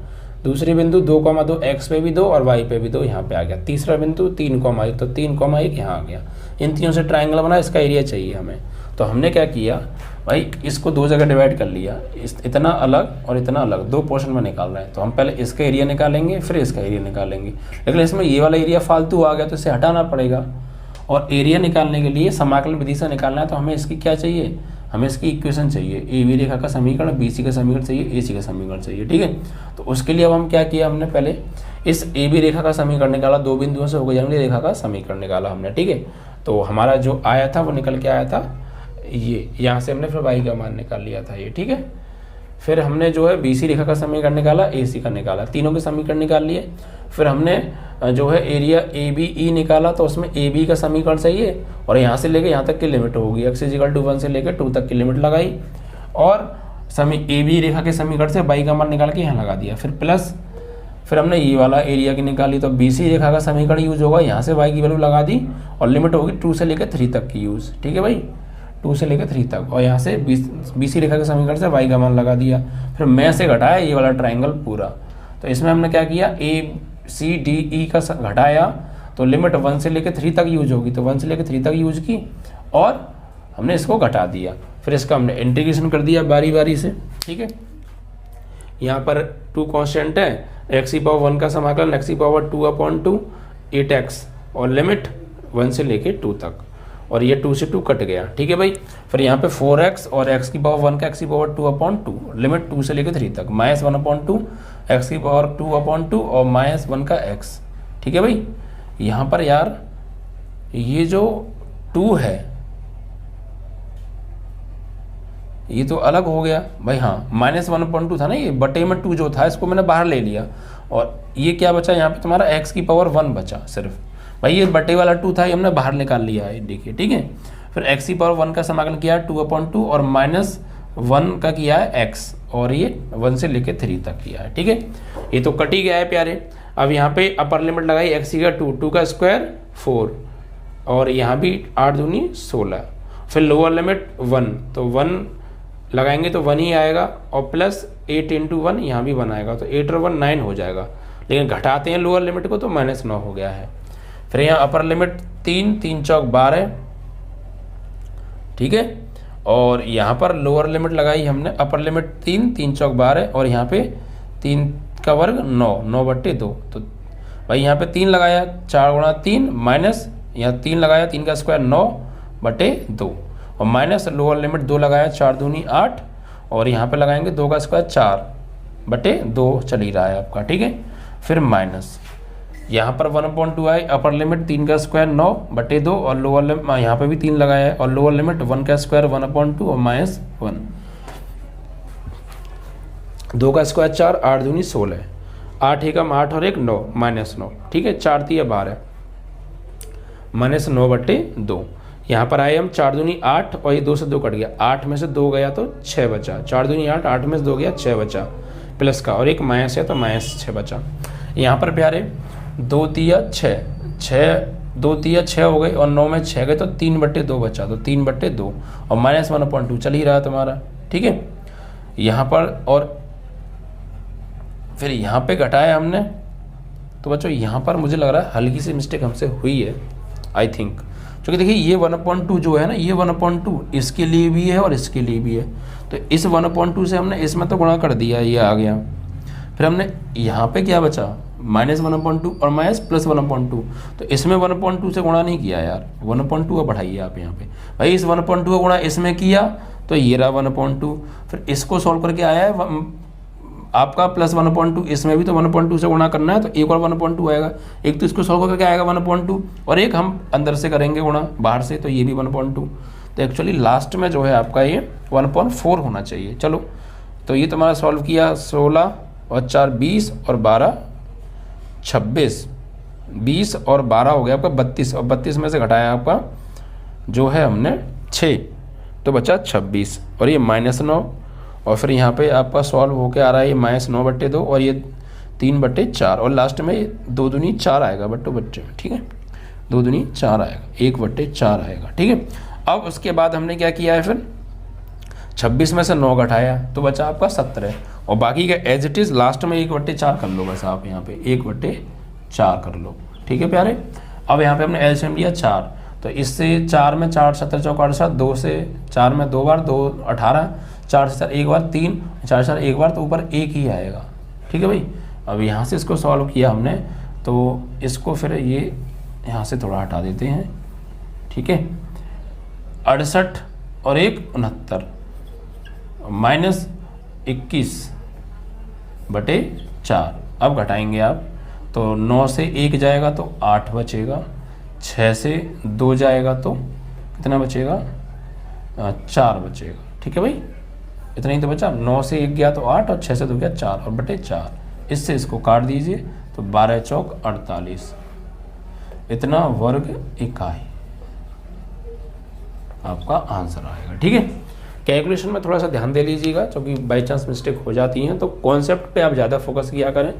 दूसरी बिंदु 2,2 x पे भी 2 और y पे भी 2 यहाँ पे आ गया। तीसरा बिंदु 3,1 तो 3,1 यहाँ आ गया। इन तीनों से ट्रायंगल बना, इसका एरिया चाहिए हमें। तो हमने क्या किया भाई, इसको 2 जगह डिवाइड कर लिया, इतना अलग और इतना अलग, 2 पोर्शन में निकाल रहे हैं। तो हम पहले इसका एरिया निकालेंगे फिर इसका एरिया निकालेंगे, लेकिन इसमें ये वाला एरिया फालतू आ गया तो इसे हटाना पड़ेगा। और एरिया निकालने के लिए समाकलन विधि से निकालना है, तो हमें इसकी क्या चाहिए, हमें इसकी इक्वेशन चाहिए। ए बी रेखा का समीकरण, BC का समीकरण चाहिए, AC का समीकरण चाहिए। ठीक है, तो उसके लिए अब हम क्या किया, हमने पहले इस AB रेखा का समीकरण निकाला, 2 बिंदुओं से होकर जाने वाली रेखा का समीकरण निकाला हमने। ठीक है, तो हमारा जो आया था वो निकल के आया था ये, यहाँ से हमने फिर y का मान निकाल लिया था ये। ठीक है, फिर हमने जो है BC रेखा का समीकरण निकाला, AC का निकाला, तीनों के समीकरण निकाल लिए। फिर हमने जो है एरिया ABE निकाला, तो उसमें AB का समीकरण चाहिए और यहाँ से लेके यहाँ तक की लिमिट होगी, x = 1 से लेकर 2 तक की लिमिट लगाई और AB रेखा के समीकरण से y का मान निकाल के यहाँ लगा दिया। फिर प्लस, फिर हमने ये वाला एरिया की निकाली, तो BC रेखा का समीकरण यूज होगा, यहाँ से y की वैल्यू लगा दी और लिमिट होगी 2 से लेकर 3 तक की यूज़। ठीक है भाई, 2 से लेकर 3 तक, और यहाँ से BC रेखा के समीकरण से y का मान लगा दिया। फिर मैं से घटाया ये वाला ट्रायंगल पूरा। तो इसमें हमने क्या किया, ACDE का घटाया, तो लिमिट 1 से लेकर 3 तक यूज होगी, तो 1 से लेकर 3 तक यूज की और हमने इसको घटा दिया। फिर इसका हमने इंटीग्रेशन कर दिया बारी बारी से। ठीक है, यहाँ पर 2 कांस्टेंट है, x⁴ का समाकलन x⁴2/2 8x और लिमिट 1 से लेकर 2 तक, और ये 2 से 2 कट गया। ठीक है भाई, फिर यहाँ पे 4x और x⁴1 का x⁴2/2 लिमिट 2 से लेकर 3 तक, -1/2 x⁴2/2 और -1 का x। ठीक है भाई, यहाँ पर यार ये जो 2 है ये तो अलग हो गया भाई। हाँ, -1/2 था ना, ये बटे में 2 जो था इसको मैंने बाहर ले लिया, और ये क्या बचा यहाँ पे तुम्हारा x⁴1 बचा सिर्फ। भाई ये बटे वाला 2 था, ये हमने बाहर निकाल लिया है, देखिए। ठीक है, फिर x⁴1 का समाकलन किया है 2/2 और -1 का किया है x, और ये 1 से लेके 3 तक किया है। ठीक है, ये तो कट ही गया है प्यारे। अब यहाँ पे अपर लिमिट लगाई, x का 2 का स्क्वायर 4 और यहाँ भी 8 दूनी 16, फिर लोअर लिमिट 1, तो 1 लगाएंगे तो 1 ही आएगा, और प्लस 8 × 1 यहाँ भी 1 आएगा, तो 8 और 1 9 हो जाएगा। लेकिन घटाते हैं लोअर लिमिट को तो -9 हो गया है। फिर यहाँ अपर लिमिट 3 3 चौक 12, ठीक है, और यहाँ पर लोअर लिमिट लगाई हमने, अपर लिमिट 3 3 चौक 12 और यहाँ पे 3 का वर्ग 9 9/2। तो भाई यहाँ पे 3 लगाया, 4 × 3 माइनस यहाँ 3 लगाया, 3 का स्क्वायर 9/2 और माइनस लोअर लिमिट 2 लगाया, 4 दूनी 8 और यहाँ पे लगाएंगे 2 का स्क्वायर 4/2 चल ही रहा है आपका। ठीक है, फिर माइनस यहाँ पर 1/2 आई, अपर लिमिट 3 का स्क्वायर 9/2 और लोअर लिमिट यहाँ पे भी 3 लगाया है और लोअर लिमिट 1 का स्क्वायर 1/2 और -1, 2 का स्क्वायर 4, 8 दूनी 16, 8 एकम 8 और 1 9 -9। ठीक है, 4 × 3 12 -9/2। यहाँ पर आए हम 4 दूनी 8 और ये 2 से 2 कट गया, 8 में से 2 गया तो 6 बचा, 4 दूनी 8, 8 में से 2 गया 6 बचा प्लस का, और एक माइनस है तो माइनस 6 बचा। यहाँ पर प्यारे 2 तिया 6, 2 तिया 6 हो गए और 9 में 6 गए तो 3/2 बचा, तो 3/2 और -1/2 चल ही रहा है तुम्हारा, ठीक है। यहाँ पर और फिर यहाँ पे घटाया हमने, तो बच्चों यहाँ पर मुझे लग रहा है हल्की सी मिस्टेक हमसे हुई है आई थिंक, क्योंकि देखिए ये 1/2 जो है ना, ये 1/2 इसके लिए भी है और इसके लिए भी है, तो इस 1/2 से हमने इसमें तो गुणा कर दिया, ये आ गया। फिर हमने यहाँ पे क्या बचा, -1/2 और +1/2, तो इसमें 1/2 से गुणा नहीं किया यार, 1/2 का बढ़ाइए आप यहाँ पे भाई, इस 1/2 का गुणा इसमें किया तो ये रहा 1/2, फिर इसको सॉल्व करके आया है आपका +1/2, इसमें भी तो 1/2 से गुणा करना है, तो एक और 1/2 आएगा, एक तो इसको सॉल्व करके आएगा 1/2 और एक हम अंदर से करेंगे गुणा बाहर से, तो ये भी 1/2, तो एक्चुअली लास्ट में जो है आपका ये 1/4 होना चाहिए। चलो तो ये तुम्हारा सॉल्व किया, 16 और 4 20 और 12 26, 20 और 12 हो गया आपका 32, और 32 में से घटाया आपका जो है हमने 6, तो बचा 26 और ये -9, और फिर यहाँ पे आपका सॉल्व होके आ रहा है ये -9/2 और ये 3/4, और लास्ट में 2 दूनी 4 आएगा बट्टो बच्चे, ठीक है, 2 दूनी 4 आएगा, 1/4 आएगा, ठीक है। अब उसके बाद हमने क्या किया है, फिर 26 में से 9 घटाया तो बचा आपका 17, और बाकी का एज इट इज़ लास्ट में 1/4 कर लो बस, आप यहाँ पे 1/4 कर लो, ठीक है प्यारे। अब यहाँ पे हमने एलसीएम लिया 4, तो इससे 4 में 4 17 चौका 68, 2 से 4 में 2 बार 2 18, 4 से 4 एक बार 3, 4 से 4 एक बार, तो ऊपर 1 ही आएगा, ठीक है भाई। अब यहाँ से इसको सॉल्व किया हमने, तो इसको फिर ये यहाँ से थोड़ा हटा देते हैं, ठीक है। 68 और 1 69, -21/4, अब घटाएंगे आप, तो 9 से 1 जाएगा तो 8 बचेगा, 6 से 2 जाएगा तो कितना बचेगा, 4 बचेगा, ठीक है भाई, इतना ही तो बचा। 9 से 1 गया तो 8 और 6 से 2 गया 4 और बटे 4, इससे इसको काट दीजिए तो 12 चौक 48, इतना वर्ग इकाई आपका आंसर आएगा, ठीक है। कैलकुलेशन में थोड़ा सा ध्यान दे लीजिएगा, क्योंकि बाई चांस मिस्टेक हो जाती हैं, तो कॉन्सेप्ट पे आप ज़्यादा फोकस किया करें,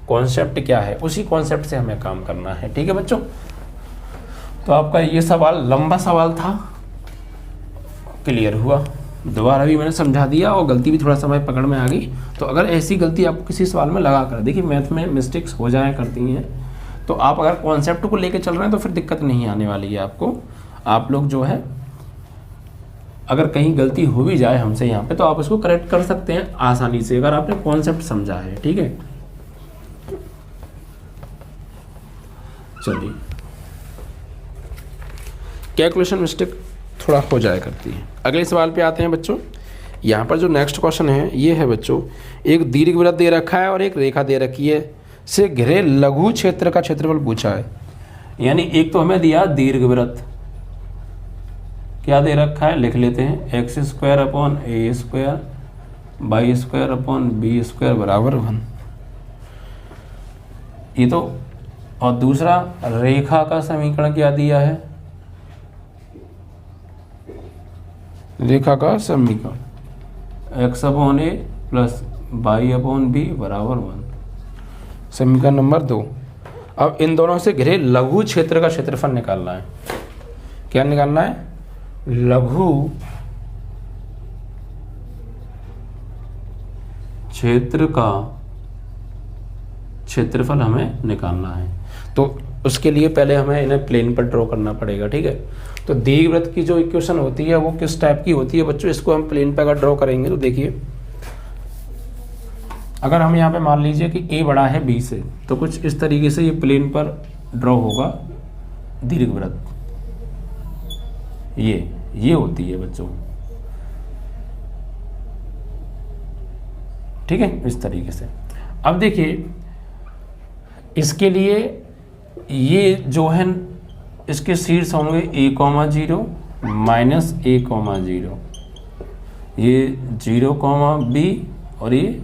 कॉन्सेप्ट क्या है उसी कॉन्सेप्ट से हमें काम करना है, ठीक है बच्चों। तो आपका ये सवाल लंबा सवाल था, क्लियर हुआ, दोबारा भी मैंने समझा दिया, और गलती भी थोड़ा समय पकड़ में आ गई, तो अगर ऐसी गलती आपको किसी सवाल में लगा कर, देखिए मैथ में मिस्टेक्स हो जाया करती हैं, तो आप अगर कॉन्सेप्ट को लेके चल रहे हैं तो फिर दिक्कत नहीं आने वाली है आपको। आप लोग जो है अगर कहीं गलती हो भी जाए हमसे यहाँ पे, तो आप उसको करेक्ट कर सकते हैं आसानी से, अगर आपने कॉन्सेप्ट समझा है, ठीक है। चलिए, कैलकुलेशन मिस्टेक थोड़ा हो जाया करती है। अगले सवाल पे आते हैं बच्चों। यहाँ पर जो नेक्स्ट क्वेश्चन है ये है बच्चों, एक दीर्घवृत्त दे रखा है और एक रेखा दे रखी है, से घिरे लघु क्षेत्र का क्षेत्रफल पूछा है। यानी एक तो हमें दिया दीर्घवृत्त, क्या दे रखा है लिख लेते हैं, x² / a² y² / b² बराबर 1, ये तो। और दूसरा रेखा का समीकरण क्या दिया है, रेखा का समीकरण x/a + y/b बराबर 1, समीकरण नंबर 2। अब इन दोनों से घिरे लघु क्षेत्र का क्षेत्रफल निकालना है। क्या निकालना है, लघु क्षेत्र का क्षेत्रफल हमें निकालना है, तो उसके लिए पहले हमें इन्हें प्लेन पर ड्रॉ करना पड़ेगा, ठीक है। तो दीर्घवृत्त की जो इक्वेशन होती है वो किस टाइप की होती है बच्चों, इसको हम प्लेन पर अगर ड्रॉ करेंगे तो देखिए, अगर हम यहाँ पे मान लीजिए कि a बड़ा है b से, तो कुछ इस तरीके से ये प्लेन पर ड्रॉ होगा दीर्घवृत्त, ये होती है बच्चों, ठीक है, इस तरीके से। अब देखिए इसके लिए ये जो है इसके शीर्ष होंगे a, 0 -a, 0, ये 0, b और ये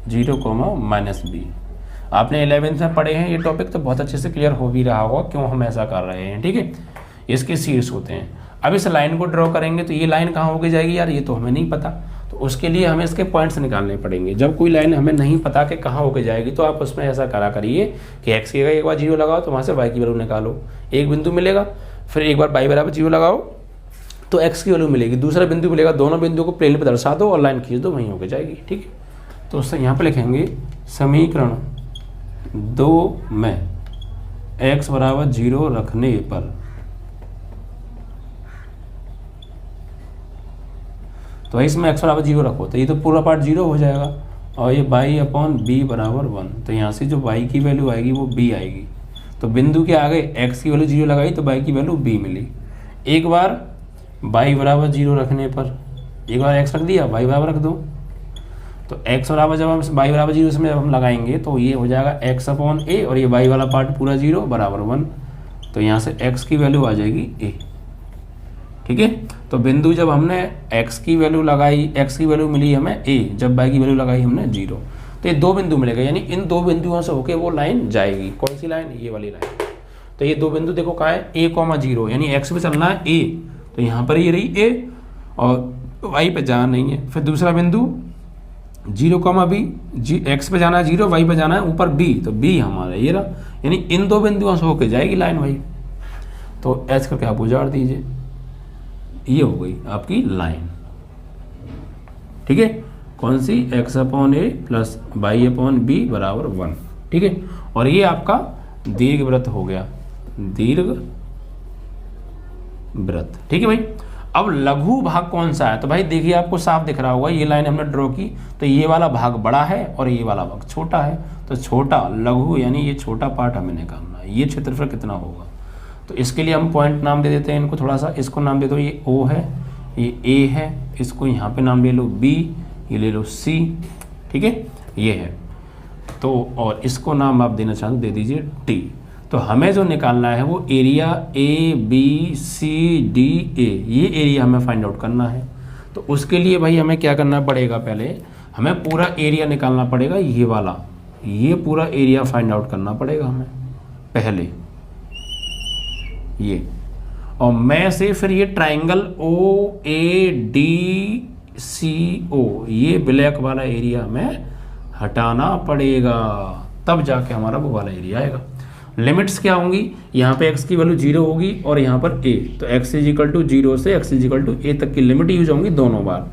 0, -b। आपने 11th में पढ़े हैं ये टॉपिक, तो बहुत अच्छे से क्लियर हो भी रहा होगा क्यों हम ऐसा कर रहे हैं, ठीक है। इसके शीर्ष होते हैं, अब इस लाइन को ड्रॉ करेंगे तो ये लाइन कहाँ होके जाएगी यार, ये तो हमें नहीं पता। तो उसके लिए हमें इसके पॉइंट्स निकालने पड़ेंगे। जब कोई लाइन हमें नहीं पता कि कहाँ होके जाएगी तो आप उसमें ऐसा करा करिए कि एक्स की जगह एक बार 0 लगाओ तो वहाँ से वाई की वैल्यू निकालो, एक बिंदु मिलेगा, फिर एक बार वाई बराबर 0 लगाओ तो एक्स की वैल्यू मिलेगी, दूसरा बिंदु मिलेगा, दोनों बिंदु को प्लेन पर दर्शा दो और लाइन खींच दो, वहीं होके जाएगी। ठीक है, तो उससे यहाँ पर लिखेंगे समीकरण 2 में x बराबर 0 रखने पर तो इसमें x बराबर 0 रखो तो ये तो पूरा पार्ट 0 हो जाएगा और ये y/b बराबर 1, तो यहाँ से जो y की वैल्यू आएगी वो b आएगी। तो बिंदु के आगे x की वैल्यू 0 लगाई तो y की वैल्यू b मिली। एक बार y बराबर 0 रखने पर एक बार x रख दिया, y बराबर रख दो, तो x बराबर जब हम y बराबर 0 में जब हम लगाएंगे तो ये हो जाएगा x/a और ये y वाला पार्ट पूरा 0 बराबर 1, तो यहाँ से x की वैल्यू आ जाएगी a। ठीक है, तो बिंदु जब हमने x की वैल्यू लगाई, x की वैल्यू मिली हमें a, जब y की वैल्यू लगाई हमने 0, तो ये 2 बिंदु मिलेगा, यानी इन 2 बिंदुओं से होके वो लाइन जाएगी। कौन सी लाइन, ये वाली लाइन। तो ये 2 बिंदु देखो कहाँ है, a,0 यानी x पे चलना है a, तो यहाँ पर ये रही a और y पे जाना नहीं है। फिर दूसरा बिंदु 0,b, x पे जाना है 0, y पे जाना है ऊपर b, तो b हमारा ये रहा, यानी इन 2 बिंदुओं से होके जाएगी लाइन भाई। तो ऐसे करके आप उजाड़ दीजिए, ये हो गई आपकी लाइन। ठीक है, कौन सी, x/a प्लस y/b बराबर 1। ठीक है, और ये आपका दीर्घवृत्त हो गया, दीर्घवृत्त। ठीक है भाई, अब लघु भाग कौन सा है, तो भाई देखिए आपको साफ दिख रहा होगा, ये लाइन हमने ड्रॉ की तो ये वाला भाग बड़ा है और ये वाला भाग छोटा है, तो छोटा लघु यानी ये छोटा पार्ट हमें निकालना है। ये क्षेत्रफल कितना होगा, तो इसके लिए हम पॉइंट नाम दे देते हैं इनको, थोड़ा सा इसको नाम दे दो, ये O है, ये A है, इसको यहाँ पे नाम ले लो B, ये ले लो C। ठीक है, ये है, तो और इसको नाम आप देना चाहते दे दीजिए T। तो हमें जो निकालना है वो एरिया ABCDA, ये एरिया हमें फाइंड आउट करना है। तो उसके लिए भाई हमें क्या करना पड़ेगा, पहले हमें पूरा एरिया निकालना पड़ेगा, ये वाला, ये पूरा एरिया फाइंड आउट करना पड़ेगा हमें पहले ये, और मैं से फिर ये ट्राइंगल OADCO, ये ब्लैक वाला एरिया हमें हटाना पड़ेगा, तब जाके हमारा वो वाला एरिया आएगा। लिमिट्स क्या होंगी, यहाँ पे x की वैल्यू 0 होगी और यहाँ पर a, तो x = 0 से x = a तक की लिमिट यूज होंगी दोनों बार।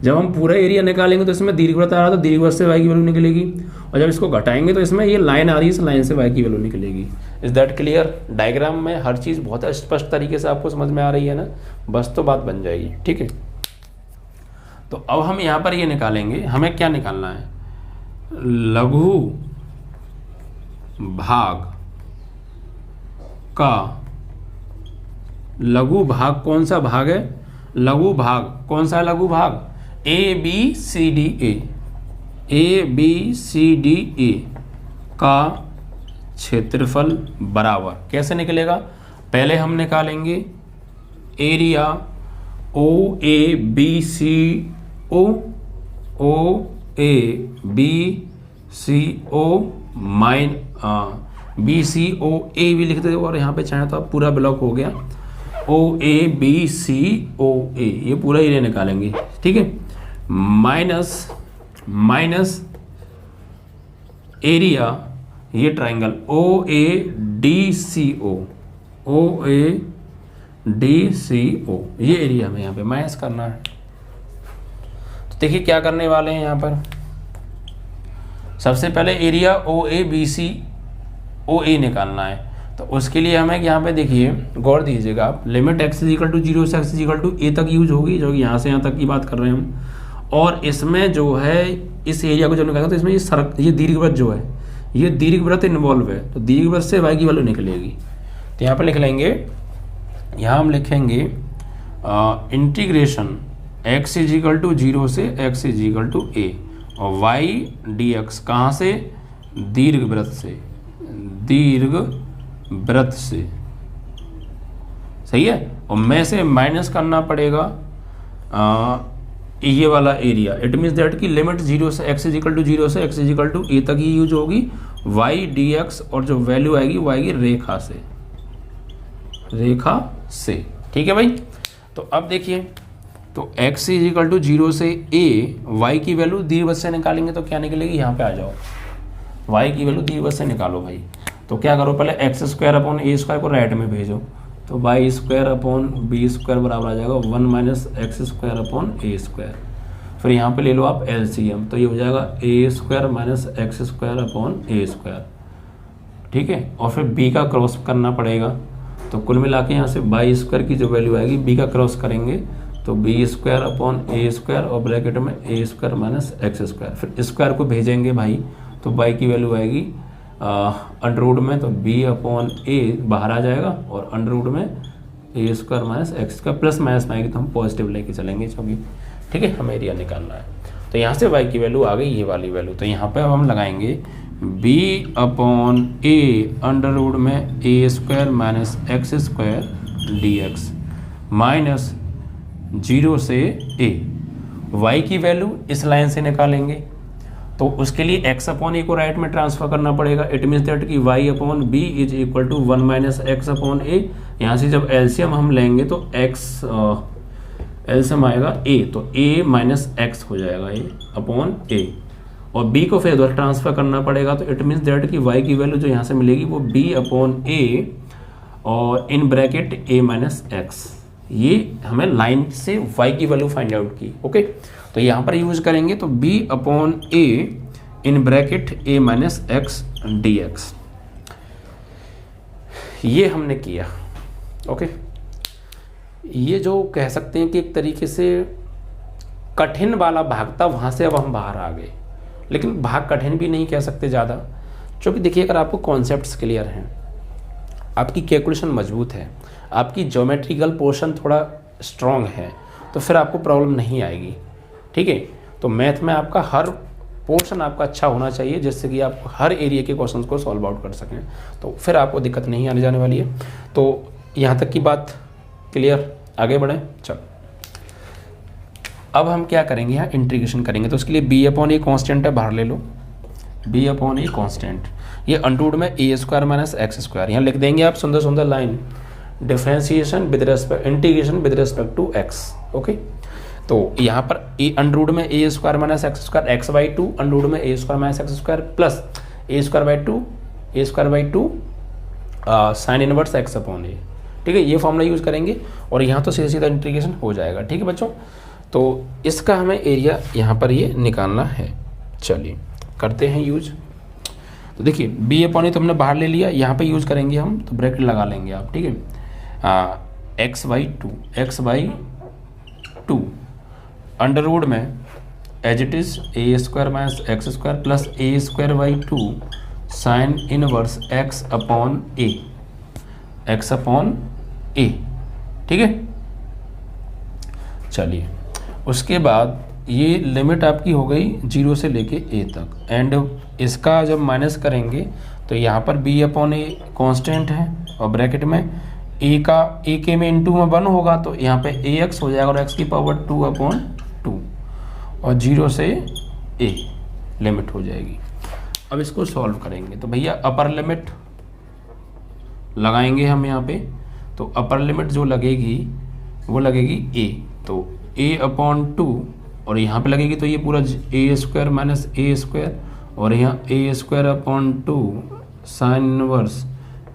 जब हम पूरा एरिया निकालेंगे तो इसमें दीर्घवृत्त आ रहा था, दीर्घवृत्त से y की वैल्यू निकलेगी, और जब इसको घटाएंगे तो इसमें ये लाइन आ रही है, इस लाइन से y की वैल्यू निकलेगी। Is that clear. डायग्राम में हर चीज़ बहुत स्पष्ट तरीके से आपको समझ में आ रही है ना, बस तो बात बन जाएगी। ठीक है, तो अब हम यहाँ पर ये निकालेंगे, हमें क्या निकालना है, लघु भाग का, लघु भाग कौन सा भाग है, लघु भाग कौन सा है, लघु भाग ABCDA का क्षेत्रफल बराबर कैसे निकलेगा, पहले हम निकालेंगे एरिया OABCO BCOA भी लिख दो, और यहाँ पे चाहे तो आप पूरा ब्लॉक हो गया OABCOA, ये पूरा एरिया निकालेंगे। ठीक है, माइनस एरिया ये ट्राइंगल OADCO ये एरिया हमें यहाँ पे माइनस करना है। तो देखिए क्या करने वाले हैं यहाँ पर, सबसे पहले एरिया OABCOA निकालना है। तो उसके लिए हमें यहाँ पे देखिए गौर दीजिएगा आप, लिमिट x = 0 से x = a तक यूज होगी, जो कि यहाँ से यहाँ तक की बात कर रहे हैं हम। और इसमें जो है इस एरिया को जब निकालेंगे तो इसमें ये दीर्घवृत्त जो है, ये दीर्घवृत्त इन्वॉल्व है, तो दीर्घवृत्त से y की वैल्यू निकलेगी। तो यहाँ पर लिख लेंगे, यहाँ हम लिखेंगे इंटीग्रेशन x = 0 से x = a और y dx कहाँ से, दीर्घवृत्त से, दीर्घवृत्त से, सही है। और में से माइनस करना पड़ेगा ये वाला एरिया, इट मीन्स दैट की लिमिट 0 से x = 0 से x = a तक ही यूज होगी, y dx और जो वैल्यू आएगी वो आएगी रेखा से, रेखा से। ठीक है भाई, तो अब देखिए, तो x इज इक्वल टू 0 से a, y की वैल्यू दीर्घवृत्त से निकालेंगे तो क्या निकलेगी, यहाँ पे आ जाओ, y की वैल्यू दीर्घवृत्त से निकालो भाई। तो क्या करो, पहले x square upon a square को राइट में भेजो, तो y square upon b square बराबर आ जाएगा 1 minus x square upon a square. फिर यहाँ पे ले लो आप एलसीएम, तो ये हो जाएगा a square minus x square upon a square, ठीक है। और फिर बी का क्रॉस करना पड़ेगा, तो कुल मिला के यहाँ से वाई स्क्वायर की जो वैल्यू आएगी बी का क्रॉस करेंगे तो B square upon a square और ब्रैकेट में a square minus x square. फिर स्क्वायर को भेजेंगे भाई, तो वाई की वैल्यू आएगी अंडर रूट में, तो बी अपॉन ए बाहर आ जाएगा और अंडर रूट में a square minus x square, plus minus में आएगी तो हम पॉजिटिव लेके चलेंगे क्योंकि ठीक है हमें एरिया निकालना है। तो यहाँ से वाई की वैल्यू आ गई ये वाली वैल्यू, तो यहाँ पे अब हम लगाएंगे b upon a under root में a square minus x square d x minus 0 से ए। वाई की वैल्यू इस लाइन से निकालेंगे, तो उसके लिए x अपॉन ए को राइट में ट्रांसफर करना पड़ेगा। इट मीन्स दैट कि y upon b is equal to 1 minus x upon a. यहाँ से जब एलसीएम हम लेंगे तो x एलसीएम आएगा a, तो a माइनस एक्स हो जाएगा a अपॉन a, और b को फिर उधर ट्रांसफर करना पड़ेगा। तो इट मीन्स दैट कि y की वैल्यू जो यहाँ से मिलेगी वो b अपॉन a और in bracket a minus x. ये हमें लाइन से y की वैल्यू फाइंड आउट की, ओके। तो यहाँ पर यूज करेंगे तो b upon a in bracket a minus x D x, ये हमने किया, ओके। ये जो कह सकते हैं कि एक तरीके से कठिन वाला भाग था, वहाँ से अब हम बाहर आ गए, लेकिन भाग कठिन भी नहीं कह सकते ज़्यादा, क्योंकि देखिए अगर आपको कॉन्सेप्ट्स क्लियर हैं, आपकी कैलकुलेशन मजबूत है, आपकी ज्योमेट्रिकल पोर्शन थोड़ा स्ट्रॉन्ग है, तो फिर आपको प्रॉब्लम नहीं आएगी, ठीक है। तो मैथ में आपका हर पोर्शन आपका अच्छा होना चाहिए, जिससे कि आप हर एरिया के क्वेश्चंस को सॉल्व आउट कर सकें, तो फिर आपको दिक्कत नहीं आने जाने वाली है। तो यहाँ तक की बात क्लियर, आगे बढ़ें। चलो अब हम क्या करेंगे, यहाँ इंटीग्रेशन करेंगे, तो उसके लिए बी अपॉन ए कॉन्स्टेंट है, बाहर ले लो, बी अपॉन ए कॉन्स्टेंट, ये अंडररूट में a square minus x square. यहाँ लिख देंगे आप सुंदर सुंदर line, differentiation with respect, integration with respect to x, okay. तो यहाँ पर ए अंडररूट में a square minus x square x by two, under root में a square minus x square plus a square by two sine inverse x upon a, ठीक है। ये formula use करेंगे और यहाँ तो सीधा सीधा इंटीग्रेशन हो जाएगा, ठीक है बच्चों। तो इसका हमें एरिया यहाँ पर ये निकालना है, चलिए करते हैं यूज। तो देखिए बी अपॉन ए तो हमने बाहर ले लिया, यहाँ पे यूज़ करेंगे हम, तो ब्रैकेट लगा लेंगे आप, ठीक है। X by two under root में as it is a square minus x square plus a square by two sine inverse x upon a, ठीक है। चलिए उसके बाद ये लिमिट आपकी हो गई 0 से लेके a तक, एंड इसका जब माइनस करेंगे तो यहाँ पर b अपॉन ए कॉन्स्टेंट है और ब्रैकेट में a का a के में इंटू में 1 होगा, तो यहाँ पे ax हो जाएगा और x की पावर 2 अपॉन 2 और 0 से a लिमिट हो जाएगी। अब इसको सॉल्व करेंगे तो भैया अपर लिमिट लगाएंगे हम यहाँ पे, तो अपर लिमिट जो लगेगी वो लगेगी a, तो a अपॉन 2 और यहाँ पे लगेगी तो ये पूरा ए स्क्वायर माइनस ए स्क्वायर और यहाँ ए स्क्वायर अपॉन 2 साइन इनवर्स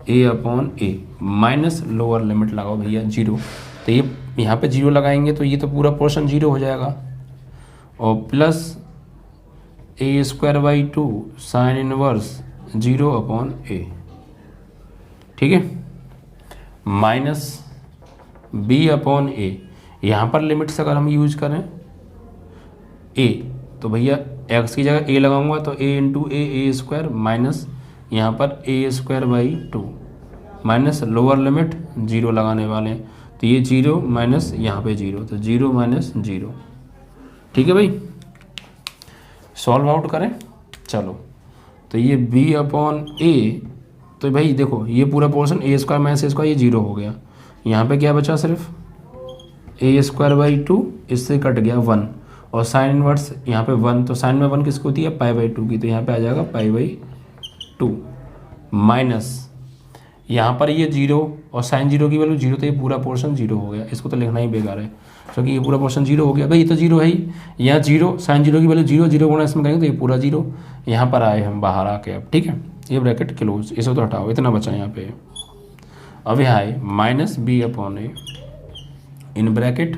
ए अपॉन ए माइनस लोअर लिमिट लगाओ भैया 0, तो ये यहाँ पे 0 लगाएंगे तो ये तो पूरा पोर्शन 0 हो जाएगा और plus a square by 2 sine inverse 0 upon a, ठीक है, माइनस बी अपॉन ए। यहाँ पर लिमिट्स अगर हम यूज करें a, तो भैया x की जगह a लगाऊंगा तो a into A square minus यहाँ पर a square by 2 minus lower limit 0 लगाने वाले हैं, तो ये 0 माइनस यहाँ पे 0, तो 0 माइनस 0, ठीक है भाई। सॉल्व आउट करें, चलो तो ये b अपॉन a, तो भाई देखो ये पूरा portion a square minus a square ये 0 हो गया, यहाँ पे क्या बचा सिर्फ a स्क्वायर बाई 2, इससे कट गया 1 और साइन इनवर्स यहाँ पे 1, तो साइन में 1 किसकी होती है पाई बाई 2 की, तो यहाँ पे आ जाएगा पाई बाई 2 माइनस यहाँ पर ये 0 और साइन 0 की वैल्यू 0, तो ये पूरा पोर्शन 0 हो गया, इसको तो लिखना ही बेकार है क्योंकि ये पूरा पोर्शन 0 हो गया। भाई ये तो 0 है ही, यहाँ 0 साइन 0 की वैल्यू 0, 0 गुणा इसमें करेंगे तो ये पूरा 0। यहाँ पर आए हम बाहर आके अब, ठीक है, ये ब्रैकेट क्लोज, इसे तो हटाओ, इतना बचा यहाँ पे। अब यहाँ है minus b upon a in bracket,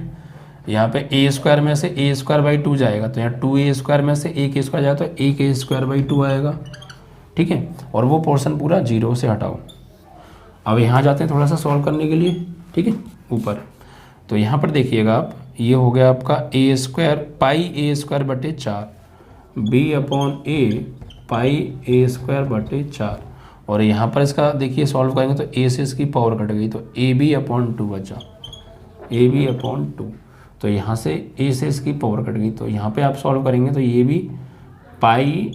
यहाँ पे ए स्क्वायर में से ए स्क्वायर बाई 2 जाएगा, तो यहाँ 2a स्क्वायर में से ए के स्क्वायर जाएगा तो ए के स्क्वायर बाई 2 आएगा, ठीक है। और वो पोर्शन पूरा 0 से हटाओ। अब यहाँ जाते हैं थोड़ा सा सॉल्व करने के लिए, ठीक है, ऊपर। तो यहाँ पर देखिएगा आप, ये हो गया आपका ए स्क्वायर पाई ए स्क्वायर बटे 4 बी अपॉन ए पाई ए स्क्वायर बटे 4, और यहाँ पर इसका देखिए सॉल्व करेंगे तो ए से इसकी पावर कट गई, तो ए बी अपॉन 2 बचा, ए बी अपॉन 2। तो यहाँ से ए से इसकी पावर कट गई, तो यहाँ पे आप सॉल्व करेंगे तो ये भी पाई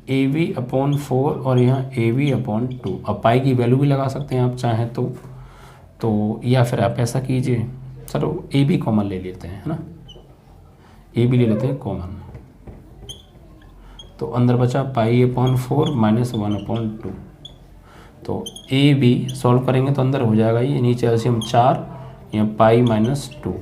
ए बी अपॉन 4 और यहाँ ए बी अपॉन 2। अब पाई की वैल्यू भी लगा सकते हैं आप चाहें तो या फिर आप ऐसा कीजिए, चलो ए बी कॉमन ले लेते हैं, है ना, ए बी ले लेते हैं कॉमन। तो अंदर बचा पाई अपॉन 4 माइनस 1 अपॉन 2। तो ए बी सॉल्व करेंगे तो अंदर हो जाएगा ये, नीचे एलसीएम 4, यहाँ पाई माइनस 2,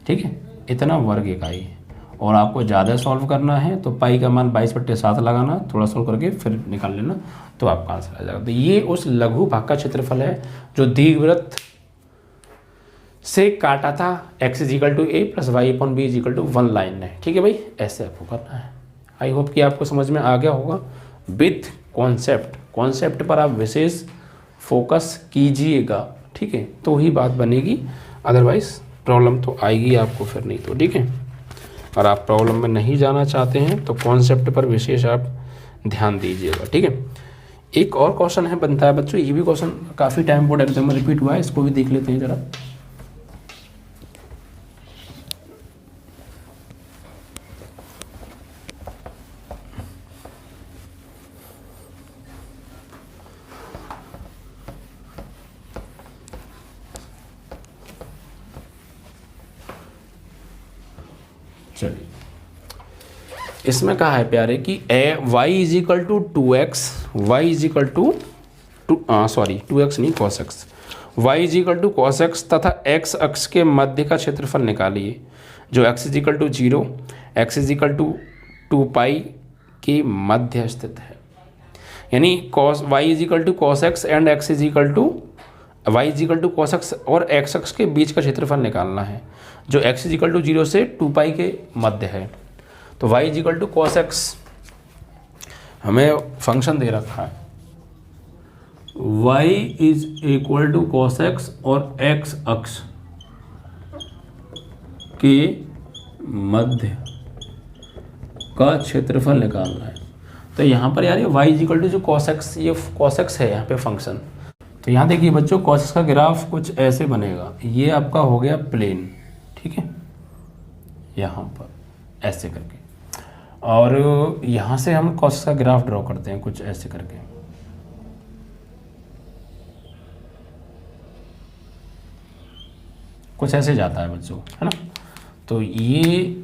ठीक है, इतना वर्ग इकाई है। और आपको ज़्यादा सॉल्व करना है तो पाई का मान 22/7 लगाना, थोड़ा सॉल्व करके फिर निकाल लेना, तो आपका आंसर आ जाएगा। तो ये उस लघु भाग का क्षेत्रफल है जो दीर्घवृत्त से काटा था x = a plus y upon b = 1 line है, ठीक है भाई, ऐसे आपको करना है। आई होप कि आपको समझ में आ गया होगा विथ कॉन्सेप्ट पर आप विशेष फोकस कीजिएगा, ठीक है, तो ही बात बनेगी, अदरवाइज प्रॉब्लम तो आएगी आपको फिर नहीं तो, ठीक है। और आप प्रॉब्लम में नहीं जाना चाहते हैं तो कॉन्सेप्ट पर विशेष आप ध्यान दीजिएगा, ठीक है। एक और क्वेश्चन है बनता है बच्चों, ये भी क्वेश्चन काफ़ी टाइम बोर्ड एग्जाम में रिपीट हुआ है, इसको भी देख लेते हैं ज़रा। चलिए, इसमें कहा है प्यारे कि y = 2x, y = 2x नहीं cos x, y = cos x तथा x अक्ष के मध्य का क्षेत्रफल निकालिए जो x = 0, x = 2 पाई के मध्य स्थित है। यानी y = cos x and y = cos x और x अक्ष के बीच का क्षेत्रफल निकालना है जो x = 0 से 2 पाई के मध्य है। तो y = cos x हमें फंक्शन दे रखा है, y = cos x और x अक्ष के मध्य का क्षेत्रफल निकालना है। तो यहाँ पर यार ये y = जो cos x, ये cos x है यहाँ पे फंक्शन। तो यहाँ देखिए बच्चों, cos x का ग्राफ कुछ ऐसे बनेगा, ये आपका हो गया प्लेन, ठीक है, यहाँ पर ऐसे करके, और यहाँ से हम cos का ग्राफ ड्रॉ करते हैं कुछ ऐसे करके, कुछ ऐसे जाता है बच्चों, है ना। तो ये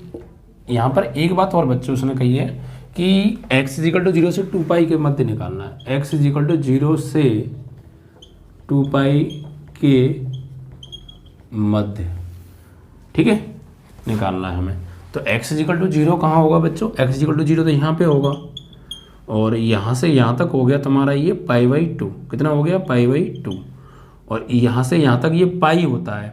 यहाँ पर एक बात और बच्चों उसने कही है कि x = 0 से 2 पाई के मध्य निकालना है, x = 0 से 2 पाई के मध्य, ठीक है, निकालना है हमें। तो x = 0 कहाँ होगा बच्चों, x = 0 तो यहाँ पे होगा, और यहाँ से यहाँ तक हो गया तुम्हारा ये π/2, कितना हो गया π/2, और यहाँ से यहाँ तक ये पाई होता है,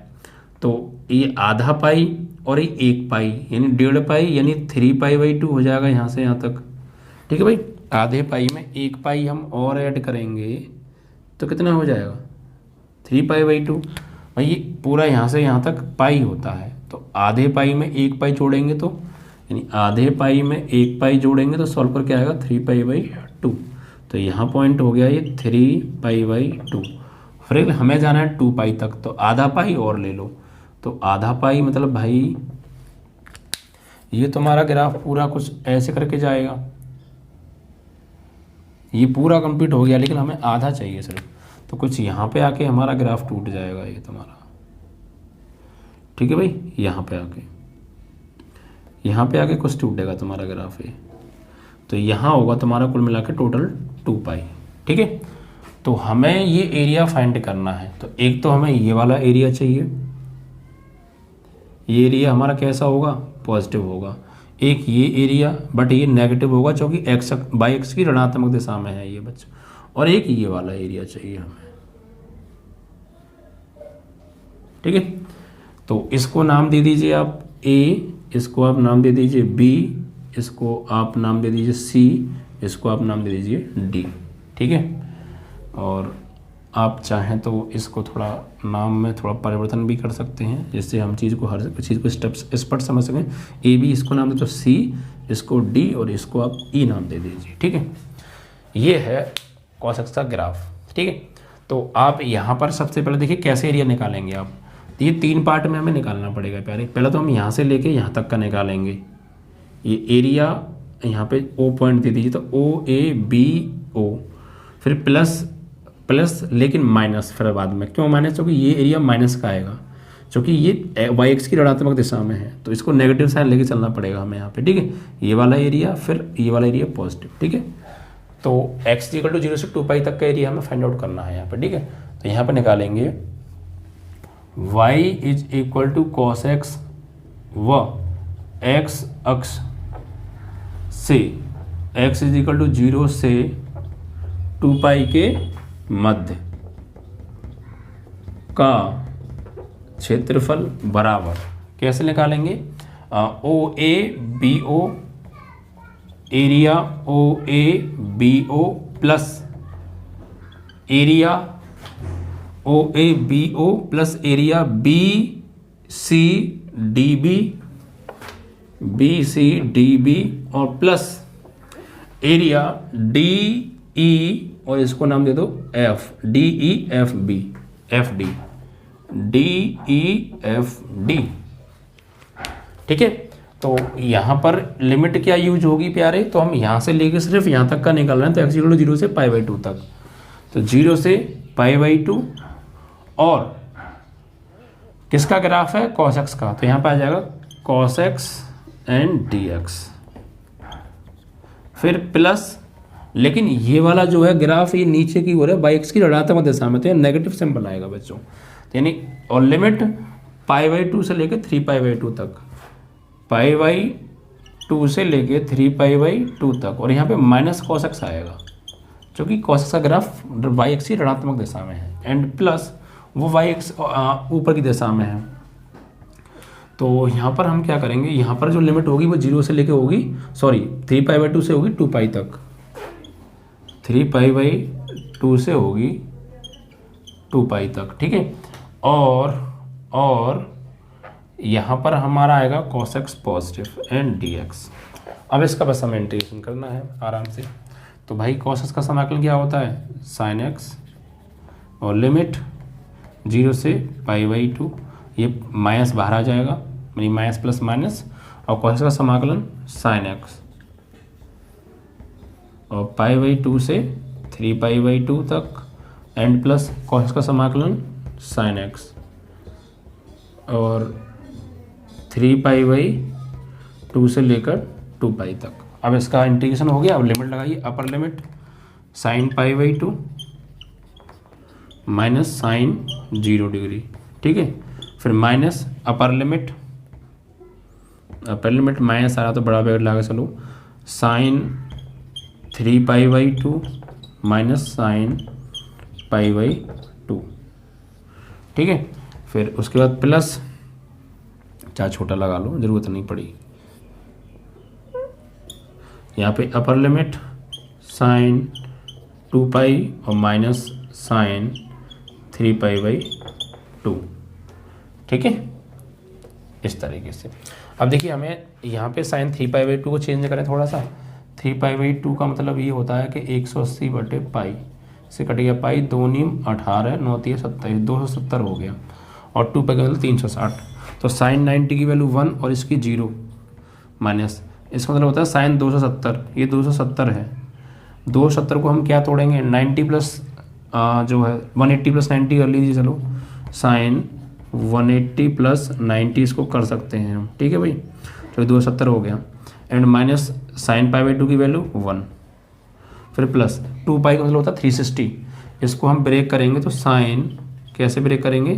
तो ये आधा पाई और ये 1 पाई यानी 1.5 पाई यानी 3π/2 हो जाएगा यहाँ से यहाँ तक, ठीक है भाई। आधे पाई में 1 पाई हम और ऐड करेंगे तो कितना हो जाएगा 3π/2। भाई ये पूरा यहाँ से यहाँ तक पाई होता है, तो आधे पाई में 1 पाई जोड़ेंगे तो यानी आधे पाई में 1 पाई जोड़ेंगे तो सॉल्व करके आएगा 3π/2। तो यहाँ पॉइंट हो गया ये 3π/2। फिर हमें जाना है 2 पाई तक, तो आधा पाई और ले लो, तो आधा पाई मतलब भाई ये तुम्हारा ग्राफ पूरा कुछ ऐसे करके जाएगा, ये पूरा कंप्लीट हो गया, लेकिन हमें आधा चाहिए सिर्फ, तो कुछ यहाँ पे आके हमारा ग्राफ टूट जाएगा ये तुम्हारा, ठीक है भाई। यहाँ पे आके कुछ टूटेगा तुम्हारा ग्राफ ये, तो यहाँ होगा तुम्हारा कुल मिला के टोटल 2 पाई, ठीक है। तो हमें ये एरिया फाइंड करना है। तो एक तो हमें ये वाला एरिया चाहिए, ये एरिया हमारा कैसा होगा, पॉजिटिव होगा। एक ये एरिया, बट ये नेगेटिव होगा क्योंकि एक्स बाई एक्स की ऋणात्मक दिशा में है ये बच्चों। और एक ये वाला एरिया चाहिए हमें, ठीक है। तो इसको नाम दे दीजिए आप ए, इसको आप नाम दे दीजिए बी, इसको आप नाम दे दीजिए सी, इसको आप नाम दे दीजिए डी, ठीक है। और आप चाहें तो इसको थोड़ा नाम में थोड़ा परिवर्तन भी कर सकते हैं, जिससे हम चीज़ को हर चीज़ को स्टेप्स स्पष्ट समझ सकें। ए बी इसको नाम दे तो सी, इसको डी, और इसको आप ई नाम दे दीजिए, ठीक है। ये है कॉस एक्स का ग्राफ, ठीक है। तो आप यहाँ पर सबसे पहले देखिए कैसे एरिया निकालेंगे आप। तो ये 3 पार्ट में हमें निकालना पड़ेगा प्यारे। पहले तो हम यहाँ से लेके यहाँ तक का निकालेंगे। ये एरिया यहाँ पे ओ पॉइंट दे दीजिए, तो ओ ए बी ओ, फिर प्लस प्लस लेकिन माइनस फिर बाद में। क्यों माइनस? क्योंकि ये एरिया माइनस का आएगा, क्योंकि ये वाई एक्स की ऋणात्मक दिशा में है, तो इसको नेगेटिव साइन लेके चलना पड़ेगा हमें यहाँ पे, ठीक है। ये वाला एरिया फिर ये वाला एरिया पॉजिटिव, ठीक है। तो x इक्वल टू 0 से 2 पाई तक का एरिया हमें फाइंड आउट करना है यहाँ पे, ठीक है। तो यहाँ पे निकालेंगे y is equal to cos x व x अक्ष से x इज इक्वल टू 0 से 2 पाई के मध्य का क्षेत्रफल बराबर कैसे निकालेंगे? O A B O, area O A B O plus area O A B O plus area B C D B, B C D B, और प्लस एरिया डी ई, और इसको नाम दे दो F, D E F B, F D, D E F D, ठीक है। तो यहाँ पर लिमिट क्या यूज होगी प्यारे? तो हम यहाँ से लेके सिर्फ यहाँ तक का निकाल रहे हैं, तो एक्स इक्वल टू 0 से पाई बाई 2 तक, तो 0 से पाई बाई 2, और किसका ग्राफ है? कॉस एक्स का, तो यहाँ पे आ जाएगा cos x and D x, फिर प्लस, लेकिन ये वाला जो है ग्राफ ये नीचे की ओर है, बाई एक्स की ऋणात्मक दिशा में, तो ये नेगेटिव सिंबल आएगा बच्चों, यानी और लिमिट पाई बाई 2 से लेके 3 पाई बाई 2 तक, पाई बाई 2 से लेके 3 पाई बाई 2 तक, और यहाँ पे माइनस कॉस एक्स आएगा क्योंकि कॉस एक्स का ग्राफ वाई एक्स की ऋणात्मक दिशा में है, एंड प्लस वो वाई एक्स ऊपर की दिशा में है। तो यहाँ पर हम क्या करेंगे, यहाँ पर जो लिमिट होगी वो 0 से लेके होगी, सॉरी 3 पाई बाई 2 से होगी 2 पाई तक, 3 पाई बाई 2 से होगी 2 पाई तक, ठीक है। और यहाँ पर हमारा आएगा cos x positive and dx। अब इसका बस हमें इंटीग्रेशन करना है आराम से। तो भाई cos x का समाकलन क्या होता है? sin x, और लिमिट 0 से पाई बाई 2, ये माइनस बाहर आ जाएगा, यानी माइनस प्लस माइनस, और cos x का समाकलन sin x, और पाई बाई 2 से 3 पाई बाई 2 तक, एंड प्लस cos x का समाकलन sin x, और 3 पाई बाई 2 से लेकर 2 पाई तक। अब इसका इंटीग्रेशन हो गया। अब लिमिट लगाइए, upper limit sine pi by 2 minus sine 0 degree, ठीक है। फिर माइनस अपर लिमिट माइनस आ रहा तो बड़ा ब्रैकेट लगा चलो, sine 3 pi by 2 minus sine pi by 2, ठीक है। फिर उसके बाद प्लस, चाहे छोटा लगा लो, ज़रूरत नहीं पड़ी। यहाँ पे अपर लिमिट साइन 2 पाई और माइनस साइन 3 पाई बाई 2, ठीक है, इस तरीके से। अब देखिए हमें यहाँ पे साइन 3 पाई बाई 2 को चेंज करें थोड़ा सा। 3 पाई बाई 2 का मतलब ये होता है कि 180 बटे पाई से कट गया पाई, 2 नीम 18, 9 3 27, 270 हो गया, और 2 पाई का मतलब 360। तो साइन 90 की वैल्यू 1 और इसकी 0 माइनस, इसका मतलब होता है साइन 270, ये 270 है। 270 को हम क्या तोड़ेंगे? 90 प्लस जो है 180 प्लस 90 कर लीजिए, चलो साइन 180 प्लस 90 इसको कर सकते हैं हम, ठीक है भाई। तो 270 हो गया, and minus sine pi by 2 की वैल्यू 1, फिर प्लस 2 पाई का मतलब होता है 360, इसको हम ब्रेक करेंगे तो साइन कैसे ब्रेक करेंगे,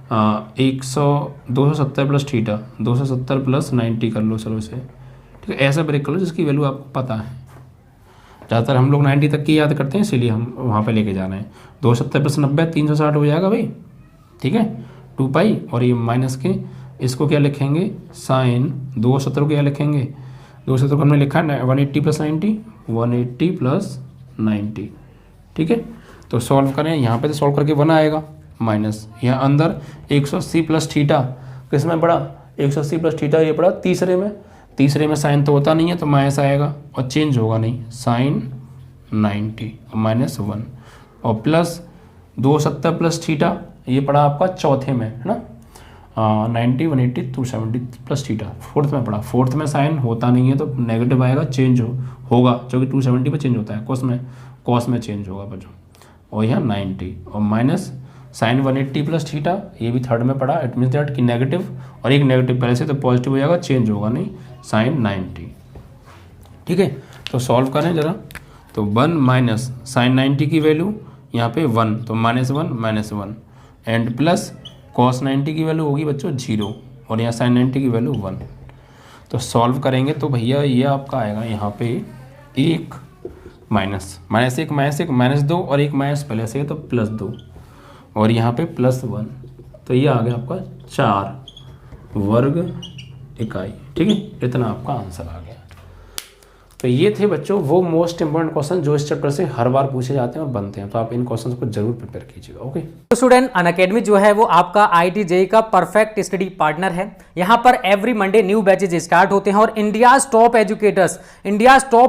270 प्लस थीटा, 270 प्लस 90 कर लो चलो इसे, ठीक है, ऐसा ब्रेक कर लो जिसकी वैल्यू आपको पता है। ज़्यादातर हम लोग 90 तक की याद करते हैं, इसीलिए हम वहाँ पे लेके जा रहे हैं। 270 प्लस 90 360 हो जाएगा भाई, ठीक है, 2 पाई, और ये माइनस के इसको क्या लिखेंगे, साइन 270 को क्या लिखेंगे, 270 को हमने लिखा है 180 प्लस 90, 180 प्लस 90, ठीक है। तो सॉल्व करें, यहाँ पे तो सॉल्व करके 1 आएगा, माइनस यहाँ अंदर 180 प्लस थीटा किस में पड़ा, 180 प्लस थीटा ये पड़ा तीसरे में, तीसरे में साइन तो होता नहीं है तो माइनस आएगा और चेंज होगा नहीं, साइन 90 और माइनस 1, और प्लस 270 प्लस थीटा ये पड़ा आपका चौथे में, है ना, 90 180 270 प्लस थीटा फोर्थ में पड़ा, फोर्थ में साइन होता नहीं है तो नेगेटिव आएगा, चेंज होगा जो कि 270 पे चेंज होता है, कॉस में चेंज होगा बच्चों, और यहाँ 90 और माइनस साइन 180 प्लस थीटा ये भी थर्ड में पड़ा, इट मीन्स दैट कि नेगेटिव और एक नेगेटिव पहले से तो पॉजिटिव हो जाएगा, चेंज होगा नहीं, साइन 90, ठीक है। तो सॉल्व करें जरा, तो 1 माइनस साइन 90 की वैल्यू यहाँ पे 1 तो -1 एंड प्लस कॉस 90 की वैल्यू होगी बच्चों 0 और यहाँ साइन 90 की वैल्यू 1। तो सॉल्व करेंगे तो भैया ये आपका आएगा यहाँ पे 1 -1 -2 और एक माइनस पहले से है तो +2 और यहाँ पे +1, तो ये आ गया आपका 4 वर्ग इकाई, ठीक है, इतना आपका आंसर आ गया। तो ये थे बच्चों वो मोस्ट इंपॉर्टेंट क्वेश्चन जो इस चैप्टर से हर बार पूछे जाते हैं और बनते हैं, तो आप इन क्वेश्चंस को जरूर प्रिपेयर कीजिएगा। ओके तो स्टूडेंट, अनअकैडमी जो है वो आपका IIT JEE का परफेक्ट स्टडी पार्टनर है। यहाँ पर every Monday new batches start होते हैं और इंडियाज टॉप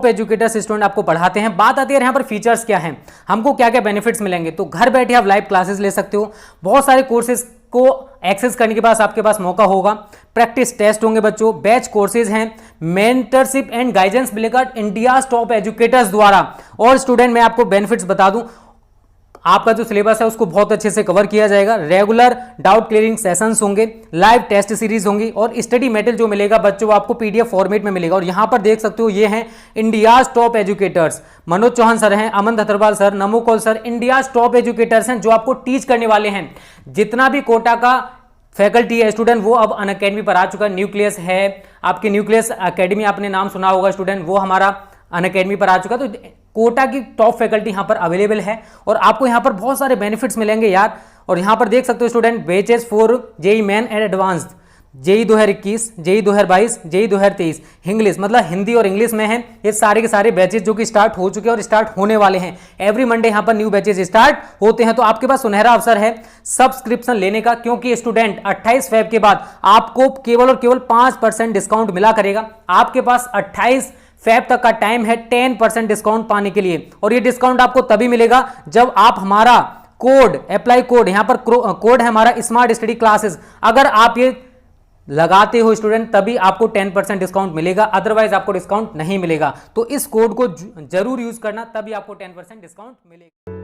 एजुकेटर्स स्टूडेंट आपको पढ़ाते हैं। बात आती है यहाँ पर फीचर्स क्या हैं, हमको क्या क्या बेनिफिट्स मिलेंगे, तो घर बैठे आप लाइव क्लासेस ले सकते हो, बहुत सारे कोर्सेज को एक्सेस करने के बाद आपके पास मौका होगा, प्रैक्टिस टेस्ट होंगे बच्चों, बैच कोर्सेज हैं, मेंटरशिप एंड गाइडेंस मिलेगा इंडिया टॉप एजुकेटर्स द्वारा। और स्टूडेंट मैं आपको बेनिफिट्स बता दूं, आपका जो सिलेबस है उसको बहुत अच्छे से कवर किया जाएगा, रेगुलर डाउट क्लियरिंग सेशंस होंगे, लाइव टेस्ट सीरीज होंगी और स्टडी मटेरियल जो मिलेगा बच्चों आपको PDF फॉर्मेट में मिलेगा। और यहां पर देख सकते हो ये हैं India's top educators, Manoj Chauhan sir हैं, Aman Dhatarwal sir, Namo Kaul sir, India's top educators हैं जो आपको टीच करने वाले हैं। जितना भी कोटा का फैकल्टी है स्टूडेंट वो अब अनअकैडमी पर आ चुका है, न्यूक्लियस है, आपकी न्यूक्लियस अकेडमी आपने नाम सुना होगा स्टूडेंट, वो हमारा अनअकैडमी पर आ चुका है। तो कोटा की टॉप फैकल्टी यहाँ पर अवेलेबल है और आपको यहाँ पर बहुत सारे बेनिफिट्स मिलेंगे यार। और यहाँ पर देख सकते हो student, batches for JEE main and advanced, JEE 2021, JEE 2022, JEE 2023, English मतलब हिंदी और इंग्लिश में है ये सारे के सारे बैचेस जो कि स्टार्ट हो चुके हैं और स्टार्ट होने वाले हैं। एवरी मंडे यहाँ पर न्यू बैचेस स्टार्ट होते हैं, तो आपके पास सुनहरा अवसर है सब्सक्रिप्शन लेने का, क्योंकि स्टूडेंट 28 फेब के बाद आपको केवल और केवल 5% डिस्काउंट मिला करेगा। आपके पास 28 फेब तक का टाइम है 10% डिस्काउंट पाने के लिए, और ये डिस्काउंट आपको तभी मिलेगा जब आप हमारा कोड अप्लाई कोड, यहां पर कोड है हमारा स्मार्ट स्टडी क्लासेस, अगर आप ये लगाते हो स्टूडेंट तभी आपको 10% डिस्काउंट मिलेगा, अदरवाइज आपको डिस्काउंट नहीं मिलेगा। तो इस कोड को जरूर यूज करना, तभी आपको 10% डिस्काउंट मिलेगा।